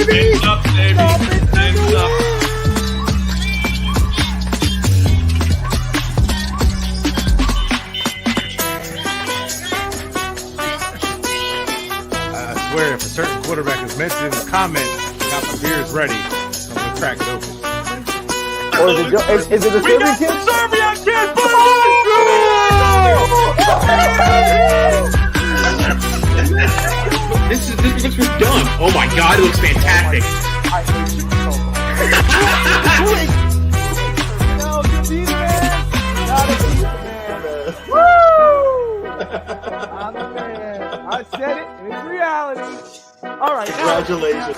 baby. Hands up, baby. Dolphins Hands up. I swear, if a certain quarterback is mentioned in the comments, got my beers ready. I'm gonna crack it open. Or is it a Serbian kid? Serbian kid, This looks done. Oh my god, it looks fantastic. I hate you so much. No, good beat, man. Not a beat, man. Woo! I'm the man. I said it, and it's reality. All right, now. Congratulations.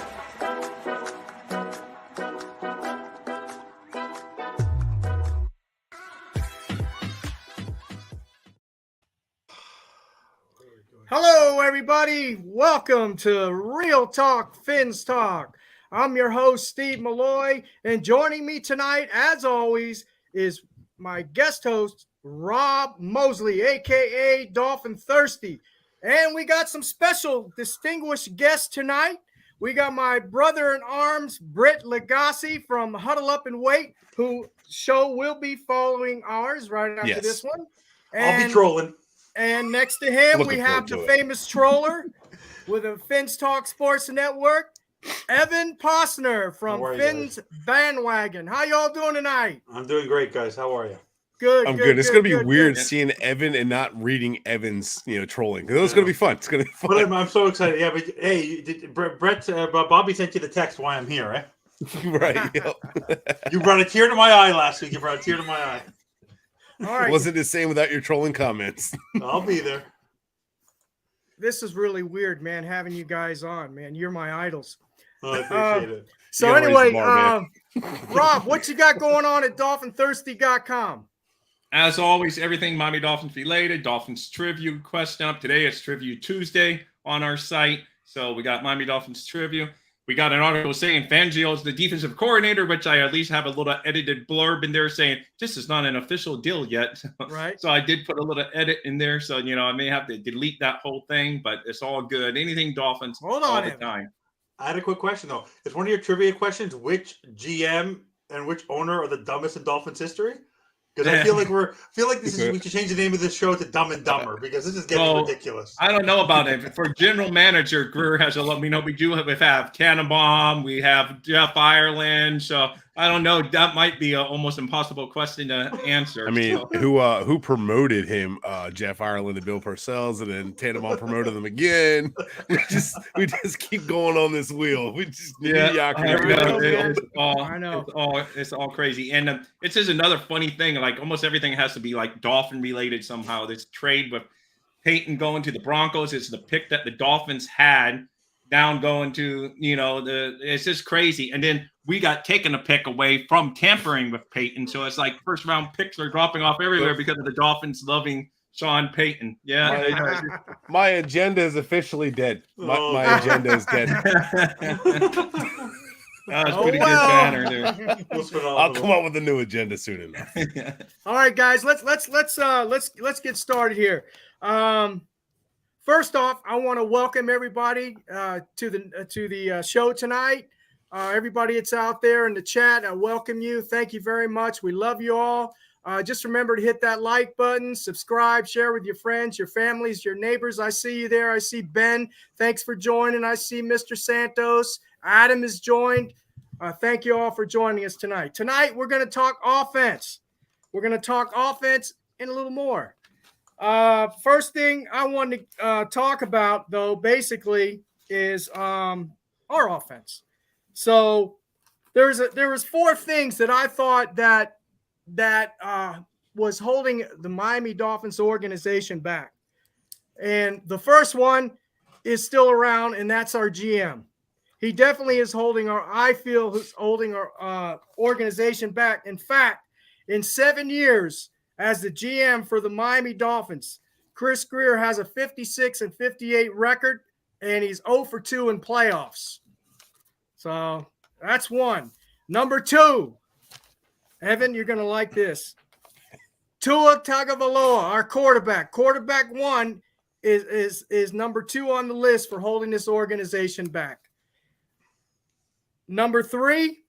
Hello, everybody. Welcome to Real Talk Fins Talk. I'm your host, Steve Malloy, and joining me tonight, as always, is my guest host, Rob Mosley, a.k.a. Dolphin Thirsty. And we got some special distinguished guests tonight. We got my brother-in-arms, Bret LaGasee from Huddle Up and Wait, who show will be following ours right after this one. I'll be trolling. And next to him, Looking we have the forward to it. famous troller with a Fins Talk Sports Network, Evan Posner from How are you Fins Bandwagon. How y'all doing tonight? I'm doing great, guys. How are you? Good. I'm good. It's gonna be weird good. seeing Evan and not reading Evan's, trolling. It's gonna be fun. It's gonna be But fun. I'm so excited. Yeah, but hey, Brett, Bobby sent you the text why I'm here, right? Right. Yep. You brought a tear to my eye last week. You brought a tear to my eye. All right. Wasn't the same without your trolling comments. I'll be there. This is really weird, man, having you guys on, man. You're my idols. Oh, I appreciate it. So You gotta raise anyway, the bar, Rob, what you got going on at DolphinThirsty.com? As always, everything Miami Dolphins related. Dolphins trivia question up. Today it's Trivia Tuesday on our site. So we got Miami Dolphins trivia. We got an article saying Fangio is the defensive coordinator, which I at least have a little edited blurb in there saying this is not an official deal yet. Right. So I did put a little edit in there. So, I may have to delete that whole thing, but it's all good. Anything Dolphins Hold all on, the Evan. time. I had a quick question though. Is one of your trivia questions which GM and which owner are the dumbest in Dolphins history? Because I feel like we should change the name of this show to Dumb and Dumber because this is getting ridiculous. I don't know about it. For general manager, Greer has a lot. We do have Tannenbaum, we have Jeff Ireland. So I don't know. That might be an almost impossible question to answer. I mean, who promoted him? Jeff Ireland and Bill Parcells, and then Tannenbaum promoted them again. We just keep going on this wheel. We just mediocrity. I know. It's all crazy. And it's just another funny thing. Like almost everything has to be like Dolphin related somehow. This trade with Peyton going to the Broncos is the pick that the Dolphins had down going to, it's just crazy. And then we got taken a pick away from tampering with Peyton. So it's like first round picks are dropping off everywhere because of the Dolphins loving Sean Payton. Yeah. My agenda is officially dead. My agenda is dead. That was pretty good banner there. I'll come up with a new agenda soon enough. All right, guys, let's get started here. First off, I want to welcome everybody to the show tonight. Everybody that's out there in the chat, I welcome you. Thank you very much. We love you all. Just remember to hit that like button, subscribe, share with your friends, your families, your neighbors. I see you there. I see Ben. Thanks for joining. I see Mr. Santos. Adam is joined. Thank you all for joining us tonight. Tonight, we're going to talk offense. We're going to talk offense and a little more. First thing I want to talk about, though, basically is our offense. So there was four things that I thought that was holding the Miami Dolphins organization back. And the first one is still around, and that's our GM. He definitely is holding our organization back. In fact, in 7 years as the GM for the Miami Dolphins, Chris Grier has a 56-58 record, and he's 0-2 in playoffs. So that's one. Number two, Evan, you're going to like this. Tua Tagovailoa, our quarterback. Quarterback one is number two on the list for holding this organization back. Number 3,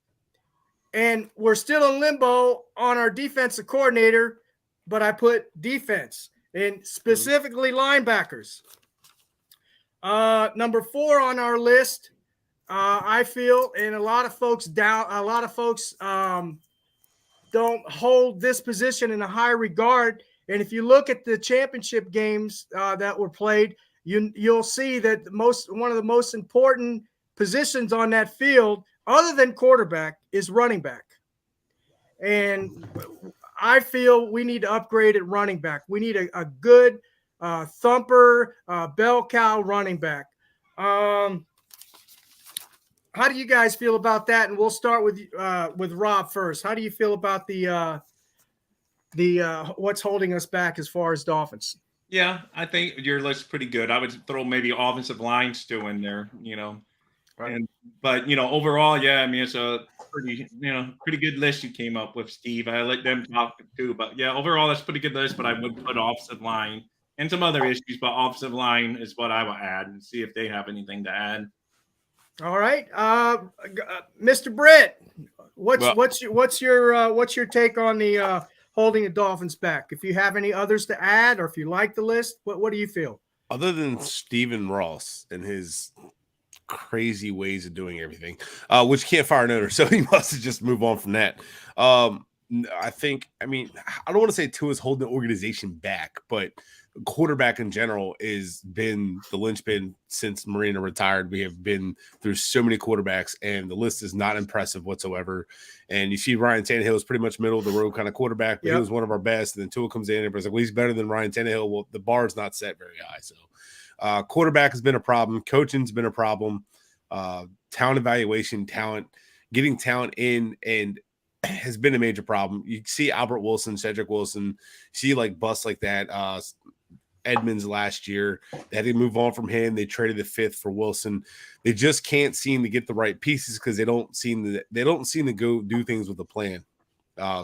and we're still in limbo on our defensive coordinator, but I put defense and specifically linebackers. Number 4 on our list, I feel, and a lot of folks don't hold this position in a high regard. And if you look at the championship games that were played, you'll see that one of the most important positions on that field, other than quarterback, is running back. And I feel we need to upgrade at running back. We need a good thumper, bell cow running back. How do you guys feel about that? And we'll start with Rob first. How do you feel about the what's holding us back as far as Dolphins? Yeah, I think your list's pretty good. I would throw maybe offensive line still in there, Right. But overall, yeah, I mean, it's a pretty good list you came up with, Steve. I let them talk too, but yeah, overall, that's a pretty good list. But I would put offensive line and some other issues, but offensive line is what I will add and see if they have anything to add. All right, Mr. Bret, what's your take on the holding the Dolphins back? If you have any others to add, or if you like the list, what do you feel? Other than Stephen Ross and his crazy ways of doing everything, which can't fire an owner, so he must just move on from that. I don't want to say Tua's holding the organization back, but quarterback in general has been the linchpin since Marino retired. We have been through so many quarterbacks, and the list is not impressive whatsoever. And you see Ryan Tannehill is pretty much middle of the road kind of quarterback, but he was one of our best. And then Tua comes in, and everybody's like, well, he's better than Ryan Tannehill. Well, the bar is not set very high. So quarterback has been a problem. Coaching's been a problem. Talent evaluation, getting talent in and has been a major problem. You see Albert Wilson, Cedric Wilson, see like busts like that. Edmonds last year, they had to move on from him. They traded the 5th for Wilson. They just can't seem to get the right pieces because they don't seem to go do things with a plan.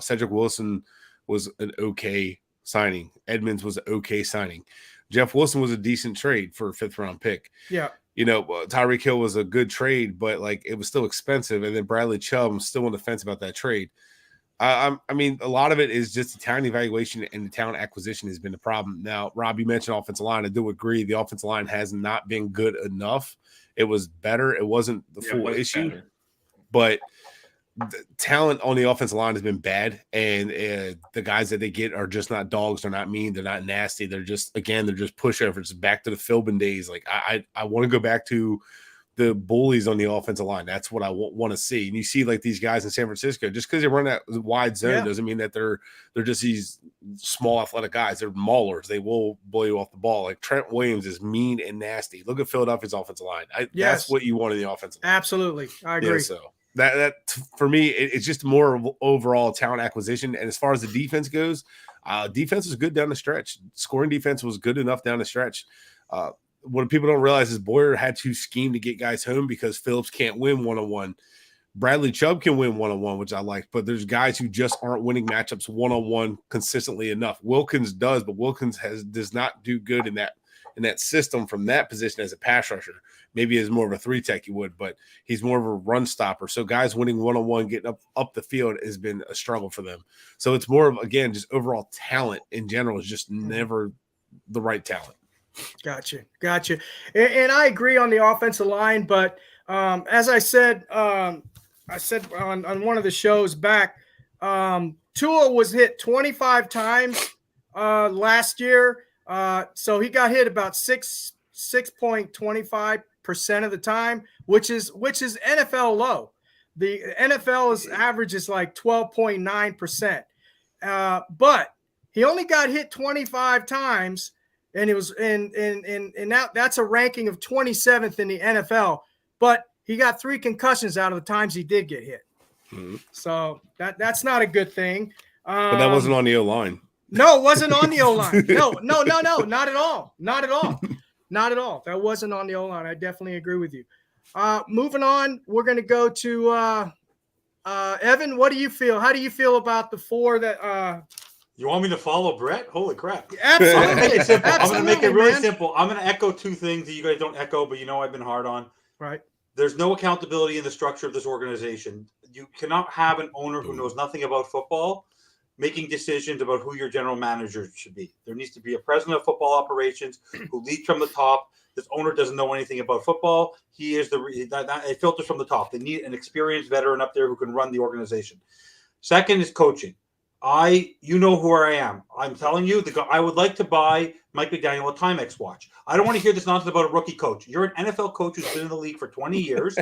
Cedric Wilson was an okay signing. Edmonds was an okay signing. Jeff Wilson was a decent trade for a 5th round pick. Yeah. Tyreek Hill was a good trade, but like it was still expensive. And then Bradley Chubb, I'm still on the fence about that trade. I mean, a lot of it is just the talent evaluation and the talent acquisition has been the problem. Now, Rob, you mentioned offensive line. I do agree. The offensive line has not been good enough. It was better. It wasn't the full issue, but the talent on the offensive line has been bad. And the guys that they get are just not dogs. They're not mean. They're not nasty. They're just pushovers. Back to the Philbin days. Like I want to go back to the bullies on the offensive line. That's what I want to see. And you see like these guys in San Francisco, just because they run that wide zone doesn't mean that they're just these small athletic guys. They're maulers. They will blow you off the ball. Like Trent Williams is mean and nasty. Look at Philadelphia's offensive line. That's what you want in the offensive line. Absolutely. I agree. Yeah, so that for me, it's just more of overall talent acquisition. And as far as the defense goes, defense was good down the stretch. Scoring defense was good enough down the stretch. What people don't realize is Boyer had to scheme to get guys home because Phillips can't win one-on-one. Bradley Chubb can win one-on-one, which I like, but there's guys who just aren't winning matchups one-on-one consistently enough. Wilkins does, but Wilkins does not do good in that system from that position as a pass rusher. Maybe as more of a 3-tech he would, but he's more of a run stopper. So guys winning one-on-one, getting up the field has been a struggle for them. So it's more of, again, just overall talent in general is just never the right talent. Gotcha. And I agree on the offensive line, but as I said on one of the shows back, Tua was hit 25 times last year. So he got hit about 6.25% of the time, which is NFL low. The NFL's average is like 12.9%. But he only got hit 25 times. And it was that's a ranking of 27th in the NFL, but he got 3 concussions out of the times he did get hit. Mm-hmm. So that's not a good thing. But that wasn't on the O-line. No, it wasn't on the O-line. No, not at all. Not at all. That wasn't on the O-line. I definitely agree with you. Moving on, we're going to go to Evan. What do you feel? How do you feel about the 4 that you want me to follow Bret? Holy crap. Absolutely. I'm going to make it simple. I'm going to make it really simple. I'm going to echo 2 things that you guys don't echo, but I've been hard on. Right. There's no accountability in the structure of this organization. You cannot have an owner who knows nothing about football making decisions about who your general manager should be. There needs to be a president of football operations who leads from the top. This owner doesn't know anything about football. He is it filters from the top. They need an experienced veteran up there who can run the organization. Second is coaching. You know who I am. I'm telling you, I would like to buy Mike McDaniel a Timex watch. I don't want to hear this nonsense about a rookie coach. You're an NFL coach who's been in the league for 20 years,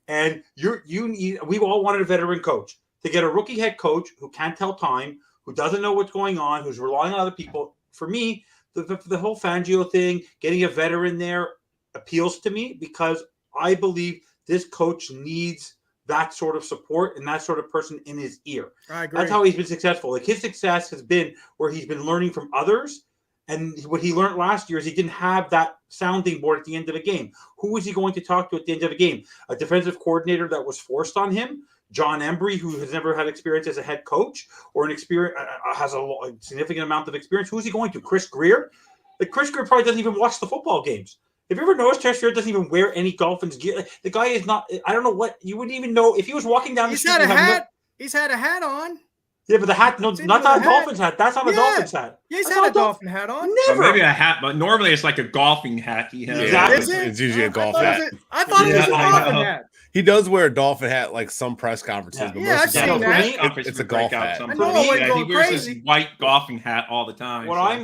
and we all wanted a veteran coach. To get a rookie head coach who can't tell time, who doesn't know what's going on, who's relying on other people. For me, the whole Fangio thing, getting a veteran there appeals to me because I believe this coach needs that sort of support and that sort of person in his ear. I agree. That's how he's been successful. Like his success has been where he's been learning from others. And what he learned last year is he didn't have that sounding board at the end of a game. Who was he going to talk to at the end of a game? A defensive coordinator that was forced on him? John Embry, who has never had experience as a head coach or has a significant amount of experience. Who's he going to? Chris Greer? Like Chris Greer probably doesn't even watch the football games. Have you ever noticed Chris Greer doesn't even wear any Dolphins gear? The guy is not. I don't know what you wouldn't even know if he was walking down the street. He's had a hat on. Yeah, but the hat, not that Dolphins hat. That's not a Dolphins hat. Yeah, he's had a Dolphin hat on. Never. Well, maybe a hat, but normally it's like a golfing hat he has. Exactly. It's usually a golf hat. I thought it was a Dolphin hat. He does wear a Dolphin hat like some press conferences, but Yeah, most I've of the seen time that. it's a golf hat. I know, like He going wears crazy. his white golfing hat all the time. What I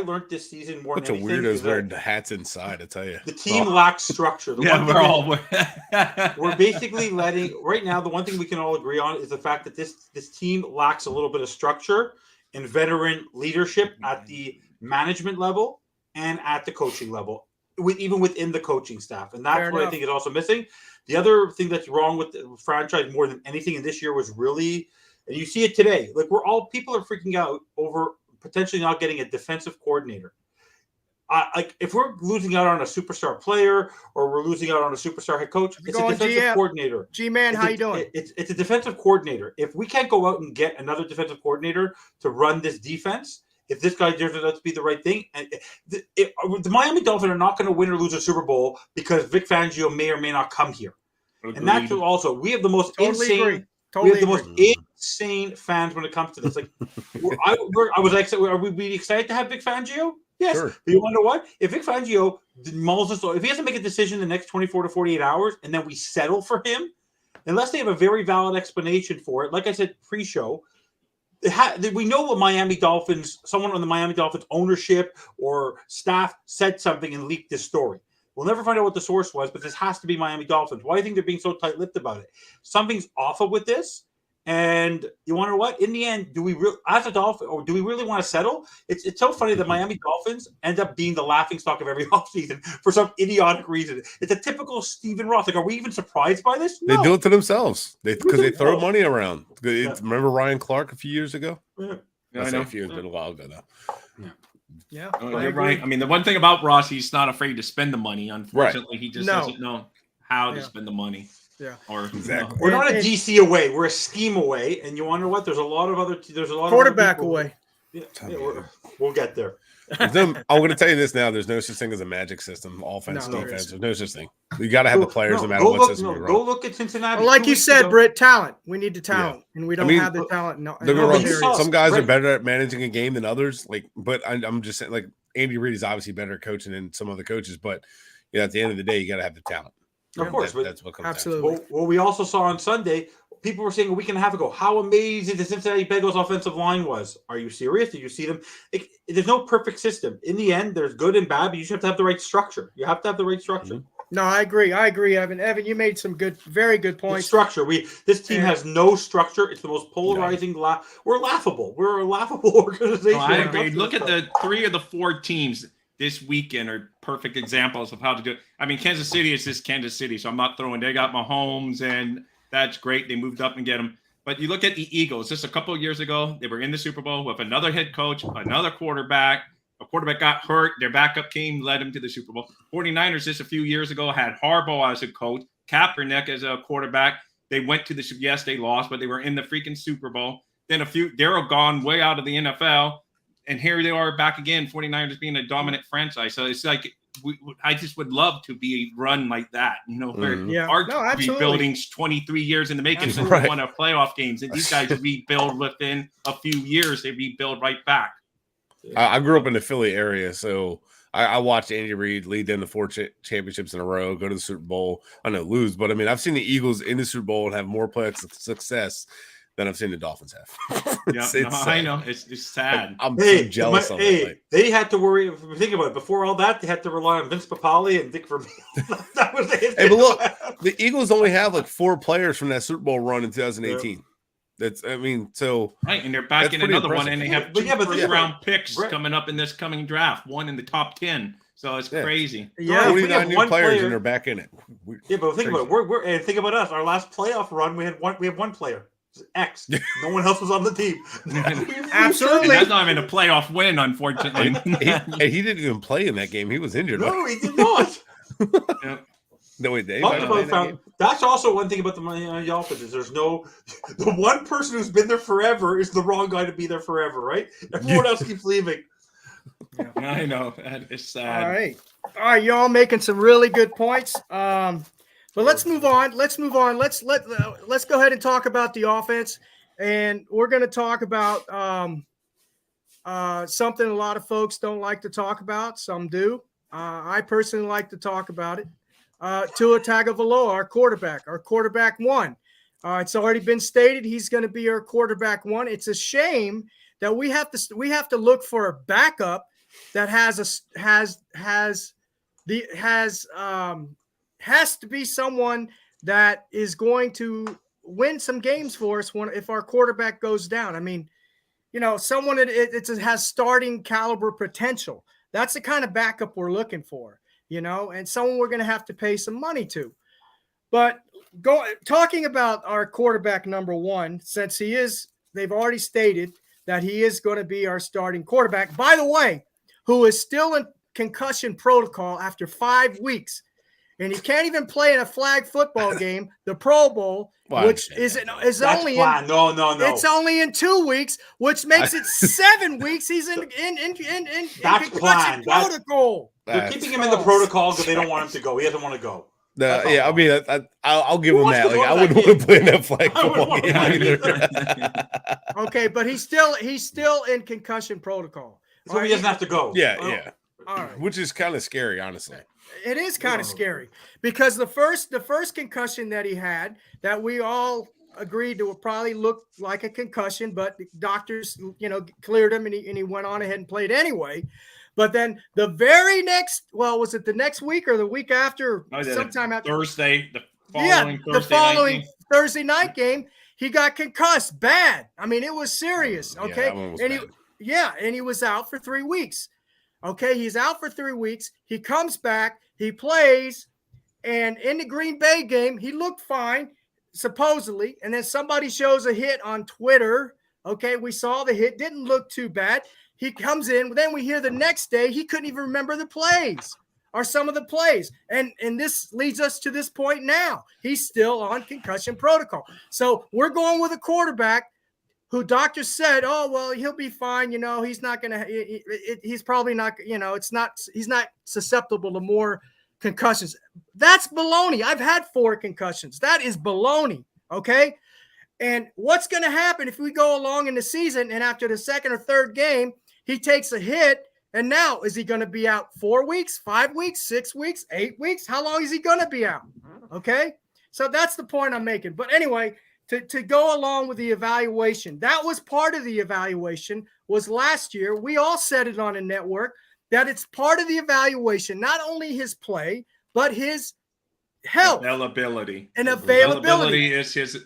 learned this season more Bunch than of anything weirdos is wearing the hats inside, I tell you. the team lacks structure. We're basically right now. The one thing we can all agree on is the fact that this team lacks a little bit of structure and veteran leadership at the management level and at the coaching level, even within the coaching staff. And that's what I think is also missing. The other thing that's wrong with the franchise more than anything in this year was really, and you see it today, like people are freaking out over potentially not getting a defensive coordinator. Like if we're losing out on a superstar player or we're losing out on a superstar head coach, it's a defensive coordinator. G-Man, how you doing? It's a defensive coordinator. If we can't go out and get another defensive coordinator to run this defense, if this guy turns out to be the right thing, and the Miami Dolphins are not going to win or lose a Super Bowl because Vic Fangio may or may not come here. Agreed. And that's also we have the most insane fans when it comes to this. Like, are we excited to have Vic Fangio? Yes. Sure. But you want to know what? If Vic Fangio mulls us, if he has to make a decision in the next 24 to 48 hours, and then we settle for him, unless they have a very valid explanation for it, like I said pre-show. We know what someone on the Miami Dolphins ownership or staff said something and leaked this story. We'll never find out what the source was, but this has to be Miami Dolphins. Why do you think they're being so tight-lipped about it? Something's awful with this. And you want to know what? In the end, do we really want to settle? It's so funny that Miami Dolphins end up being the laughingstock of every offseason for some idiotic reason. It's a typical Stephen Ross. Like, are we even surprised by this? No. They do it to themselves because they throw money around. Remember Ryan Clark a few years ago? Yeah. I say a few, it's been a while ago now. Yeah, you're right. I mean, the one thing about Ross, he's not afraid to spend the money. Unfortunately, he just doesn't know how to spend the money. Yeah, or exactly. We're not a DC away. We're a scheme away. And you wonder what? There's a lot of quarterback away. Yeah, we'll get there. I'm going to tell you this now. There's no such thing as a magic system. Offense, defense. There's no such thing. You got to have the players no matter what system you're Go look at Cincinnati. Well, like you said, Britt, talent. We need the talent, and we don't have the talent. Some guys are better at managing a game than others. But I'm just saying, like Andy Reid is obviously better at coaching than some other coaches. But at the end of the day, you got to have the talent. Of course, that's what comes absolutely. down to. Well, we also saw on Sunday, people were saying a week and a half ago how amazing the Cincinnati Bengals offensive line was. Are you serious? Did you see them? There's no perfect system. In the end, there's good and bad, but you just have to have the right structure. You have to have the right structure. Mm-hmm. No, I agree, Evan. Evan, you made some very good points. The structure. This team has no structure. It's the most polarizing. We're laughable. We're a laughable organization. I agree. Look at the 3 of the 4 teams this weekend are perfect examples of how to do it. I mean, Kansas City is just Kansas City, so I'm not throwing. They got Mahomes, and that's great. They moved up and get him. But you look at the Eagles. Just a couple of years ago, they were in the Super Bowl with another head coach, another quarterback. A quarterback got hurt. Their backup came, led him to the Super Bowl. 49ers just a few years ago had Harbaugh as a coach, Kaepernick as a quarterback. They went to the Yes, they lost, but they were in the freaking Super Bowl. Then they're gone way out of the NFL. and here they are back again, 49ers being a dominant franchise. So it's like I just would love to be run like that, where our rebuilding's 23 years in the making since we won our playoff games, and these guys rebuild within a few years. They rebuild right back. I grew up in the Philly area, so I watched Andy Reid lead them to 4 championships in a row, go to the Super Bowl. I know lose, but I mean, I've seen the Eagles in the Super Bowl and have more playoff success than I've seen the Dolphins have. I know. It's sad. I'm so jealous of it. They had to worry. Think about it. Before all that, they had to rely on Vince Papale and Vic Fangio. That was it. Hey, but look, the Eagles only have like 4 players from that Super Bowl run in 2018. Yeah. That's, I mean, so right, and they're back in another one, and they have 2 first-round picks Brett. coming up in this coming draft. One in the top 10. So it's crazy. Yeah, 49 new players, and they're back in it. Yeah, but think about it. And think about us. Our last playoff run, we had one player. X. No one else was on the team. Absolutely. And that's not even a playoff win, unfortunately. He didn't even play in that game. He was injured. No, he did not. No, wait, that's also one thing about the Dolphins is there's the one person who's been there forever is the wrong guy to be there forever, right? Everyone else keeps leaving. Yeah, I know. It's sad. All right, y'all making some really good points. But let's move on. Let's go ahead and talk about the offense, and we're going to talk about something a lot of folks don't like to talk about. Some do. I personally like to talk about it. Tua Tagovailoa, our quarterback 1. It's already been stated he's going to be our quarterback 1. It's a shame that we have to look for a backup that has to be someone that is going to win some games for us if our quarterback goes down. I mean, someone that has starting caliber potential. That's the kind of backup we're looking for, and someone we're going to have to pay some money to. But talking about our quarterback number 1, since they've already stated that he is going to be our starting quarterback, by the way, who is still in concussion protocol after 5 weeks. And he can't even play in a flag football game, the Pro Bowl, which is only it's only in 2 weeks, which makes it 7 weeks. He's in concussion protocol. They're keeping him in the protocol because they don't want him to go. He doesn't want to go. I mean, I'll give him that. Like, I wouldn't want to play in that flag football game either. Okay, but he's still in concussion protocol, so he doesn't have to go. Yeah. All right. Which is kind of scary, honestly. It is kind of scary because the first concussion that he had that we all agreed to probably look like a concussion, but the doctors, cleared him and he went on ahead and played anyway. But then the very next, was it the next week or the week after? Sometime after Thursday, the following Thursday night game, he got concussed bad. I mean, it was serious. Okay, and he was out for 3 weeks. Okay, he's out for 3 weeks. He comes back, he plays, and in the Green Bay game, he looked fine, supposedly. And then somebody shows a hit on Twitter. Okay, we saw the hit, didn't look too bad. He comes in, then we hear the next day he couldn't even remember the plays or some of the plays. And this leads us to this point now. He's still on concussion protocol. So we're going with a quarterback who doctors said, he'll be fine. He's not going to, he's probably not, he's not susceptible to more concussions. That's baloney. I've had 4 concussions. That is baloney. Okay. And what's going to happen if we go along in the season and after the second or third game, he takes a hit, and now is he going to be out 4 weeks, 5 weeks, 6 weeks, 8 weeks? How long is he going to be out? Okay. So that's the point I'm making. But anyway, to go along with the evaluation. That was part of the evaluation was last year. We all said it on a network that it's part of the evaluation, not only his play, but his health. Availability. And availability. Is his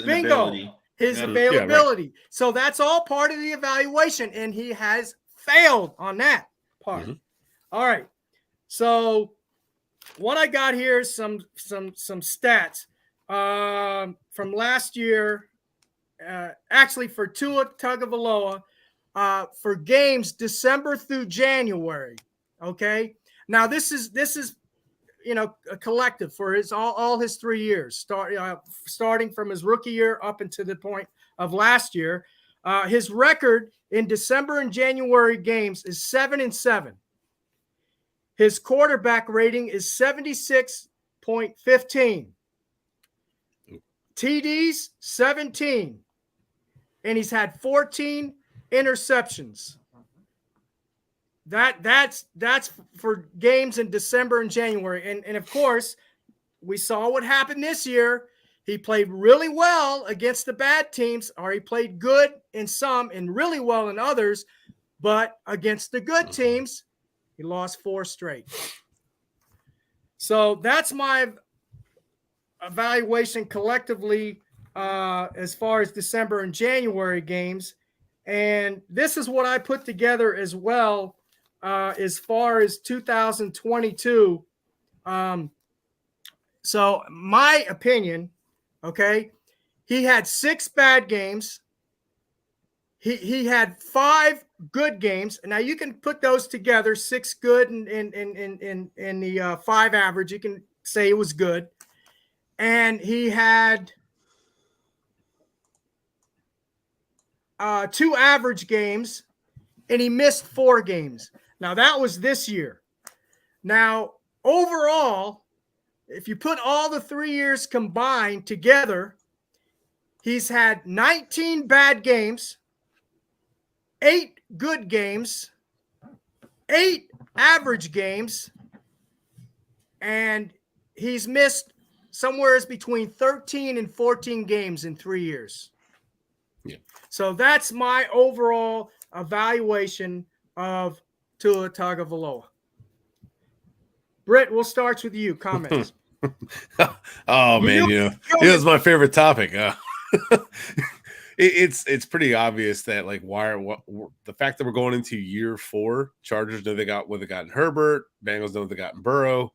Bingo. ability. His availability. Yeah, right. So that's all part of the evaluation, and he has failed on that part. Mm-hmm. All right. So what I got here is some stats. From last year, actually for Tua Tagovailoa, for games December through January. Okay, now this is a collective for all his 3 years, starting from his rookie year up until the point of last year. His record in December and January games is 7-7. His quarterback rating is 76.15. TDs 17, and he's had 14 interceptions. That's for games in December and January. And of course, we saw what happened this year. He played really well against the bad teams, or he played good in some and really well in others. But against the good teams, he lost 4 straight. So that's my evaluation collectively as far as December and January games. And this is what I put together as well as far as 2022. So my opinion, okay, he had 6 bad games. He had 5 good games. Now you can put those together, 6 good and the 5 average. You can say it was good. And he had 2 average games, and he missed 4 games. Now that was this year. Now overall, if you put all the 3 years combined together, he's had 19 bad games, 8 good games, 8 average games, and he's missed somewhere between 13 and 14 games in 3 years. Yeah. So that's my overall evaluation of Tua Tagovailoa. Britt, we'll start with you. Comments. Oh man, it was my favorite topic. It's pretty obvious that like the fact that we're going into year 4, Chargers know they got what they got in Herbert, Bengals know what they got in Burrow,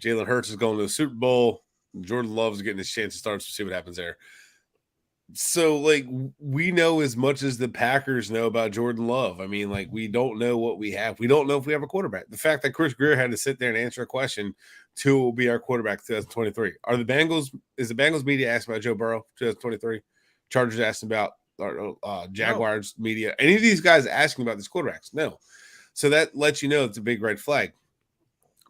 Jalen Hurts is going to the Super Bowl, Jordan Love's getting his chance to start, to see what happens there. So like we know as much as the Packers know about Jordan Love. I mean, like we don't know what we have. We don't know if we have a quarterback. The fact that Chris Greer had to sit there and answer a question, Tua will be our quarterback 2023. Is the Bengals media asking about Joe Burrow 2023? Chargers asking about Jaguars media. Any of these guys asking about these quarterbacks? No. So that lets you know it's a big red flag.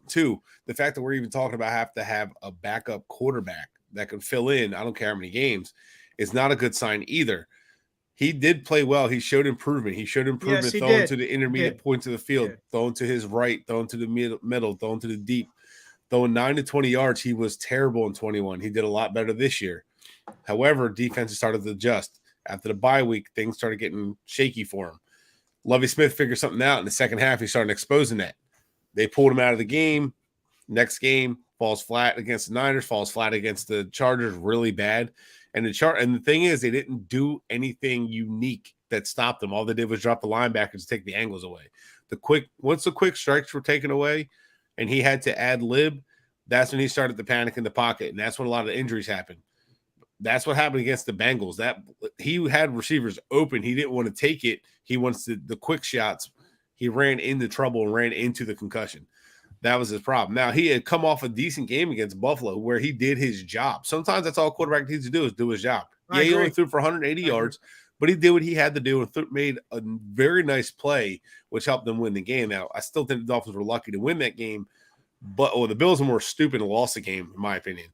2, the fact that we're even talking about have to have a backup quarterback that can fill in, I don't care how many games, is not a good sign either. He did play well. He showed improvement. Yes, he throwing did. to the intermediate points of the field, throwing to his right, throwing to the middle, throwing to the deep, throwing 9 to 20 yards. He was terrible in 21. He did a lot better this year. However, defenses started to adjust. After the bye week, things started getting shaky for him. Lovie Smith figured something out in the second half. He started exposing that. They pulled him out of the game. Next game, falls flat against the Niners, falls flat against the Chargers, really bad. And the thing is, they didn't do anything unique that stopped them. All they did was drop the linebackers to take the angles away. Once the quick strikes were taken away and he had to ad lib, that's when he started to panic in the pocket. And that's when a lot of the injuries happened. That's what happened against the Bengals. That he had receivers open. He didn't want to take it. He wants the quick shots. He ran into trouble and ran into the concussion. That was his problem. Now, he had come off a decent game against Buffalo where he did his job. Sometimes that's all a quarterback needs to do is do his job. He only threw for 180 yards, but he did what he had to do and made a very nice play, which helped them win the game. Now, I still think the Dolphins were lucky to win that game, but the Bills were more stupid and lost the game, in my opinion,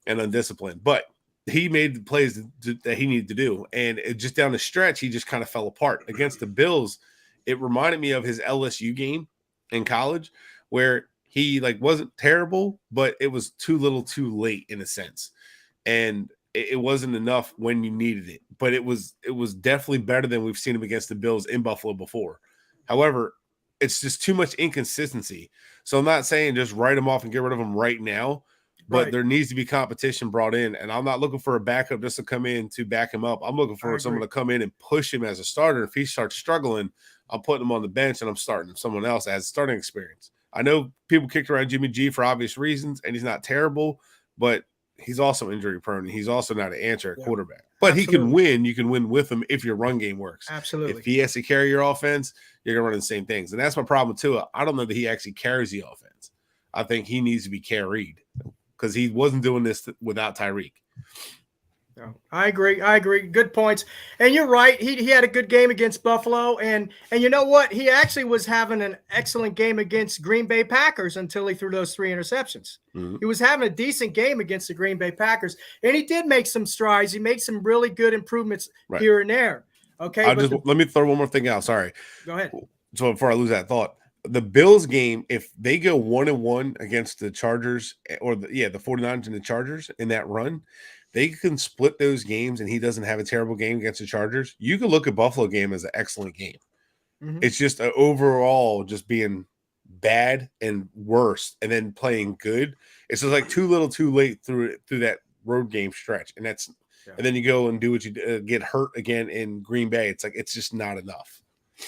and undisciplined. But he made the plays that he needed to do, and just down the stretch, he just kind of fell apart. Against the Bills, it reminded me of his LSU game in college, where he wasn't terrible, but it was too little too late in a sense. And it wasn't enough when you needed it, but it was definitely better than we've seen him against the Bills in Buffalo before. However, it's just too much inconsistency. So I'm not saying just write him off and get rid of him right now, but there needs to be competition brought in. And I'm not looking for a backup just to come in to back him up. I'm looking for someone to come in and push him as a starter. If he starts struggling, I'm putting him on the bench and I'm starting someone else that has starting experience. I know people kicked around Jimmy G for obvious reasons, and he's not terrible, but he's also injury prone. And he's also not an answer at quarterback. But he can win. You can win with him if your run game works. Absolutely. If he has to carry your offense, you're going to run the same things. And that's my problem too. I don't know that he actually carries the offense. I think he needs to be carried because he wasn't doing this without Tyreek. No, I agree. Good points. And you're right. He had a good game against Buffalo. And you know what? He actually was having an excellent game against Green Bay Packers until he threw those 3 interceptions. Mm-hmm. He was having a decent game against the Green Bay Packers. And he did make some strides. He made some really good improvements here and there. Okay. Let me throw one more thing out. Sorry. Go ahead. So before I lose that thought, the Bills game, if they go 1-1 against the Chargers or the 49ers and the Chargers in that run, they can split those games and he doesn't have a terrible game against the Chargers. You can look at Buffalo game as an excellent game. Mm-hmm. It's just overall just being bad and worse and then playing good. It's just like too little too late through that road game stretch. And and then you go and do what you get hurt again in Green Bay. It's like, it's just not enough.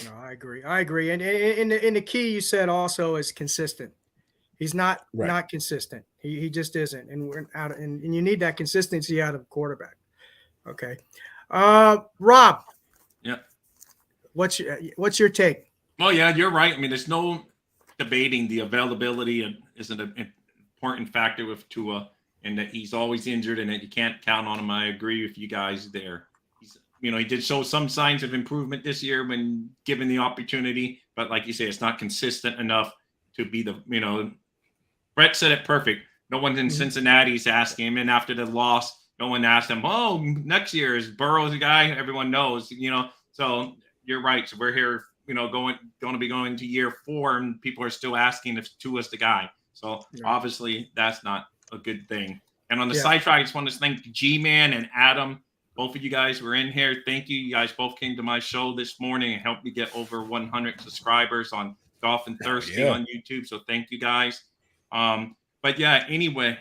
No, I agree. And in the key you said also is consistent. He's not consistent. He just isn't. And we're out and you need that consistency out of a quarterback. Okay. Rob. Yeah. What's your take? Well, yeah, you're right. I mean, there's no debating the availability is an important factor with Tua, and that he's always injured and that you can't count on him. I agree with you guys there. He did show some signs of improvement this year when given the opportunity, but like you say, it's not consistent enough to be Bret said it perfect. No one in Cincinnati's asking him, and after the loss, no one asked him, "Oh, next year is Burrow's the guy?" Everyone knows, So you're right. So we're here, going to be going to year 4, and people are still asking if Tua's the guy. So obviously, that's not a good thing. And on the side track, I just want to thank G-Man and Adam. Both of you guys were in here. Thank you. You guys both came to my show this morning and helped me get over 100 subscribers on Dolphin Thirsty on YouTube. So thank you guys. But yeah, anyway,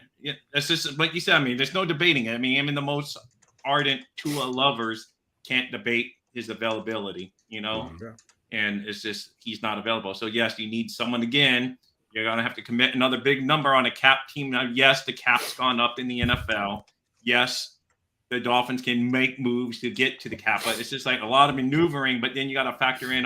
that's just like you said. I mean, there's no debating it. I mean, even the most ardent Tua lovers can't debate his availability, and it's just he's not available. So yes, you need someone again. You're gonna have to commit another big number on a cap team. Now, yes, the cap's gone up in the NFL. Yes, the Dolphins can make moves to get to the cap, but it's just like a lot of maneuvering. But then you got to factor in,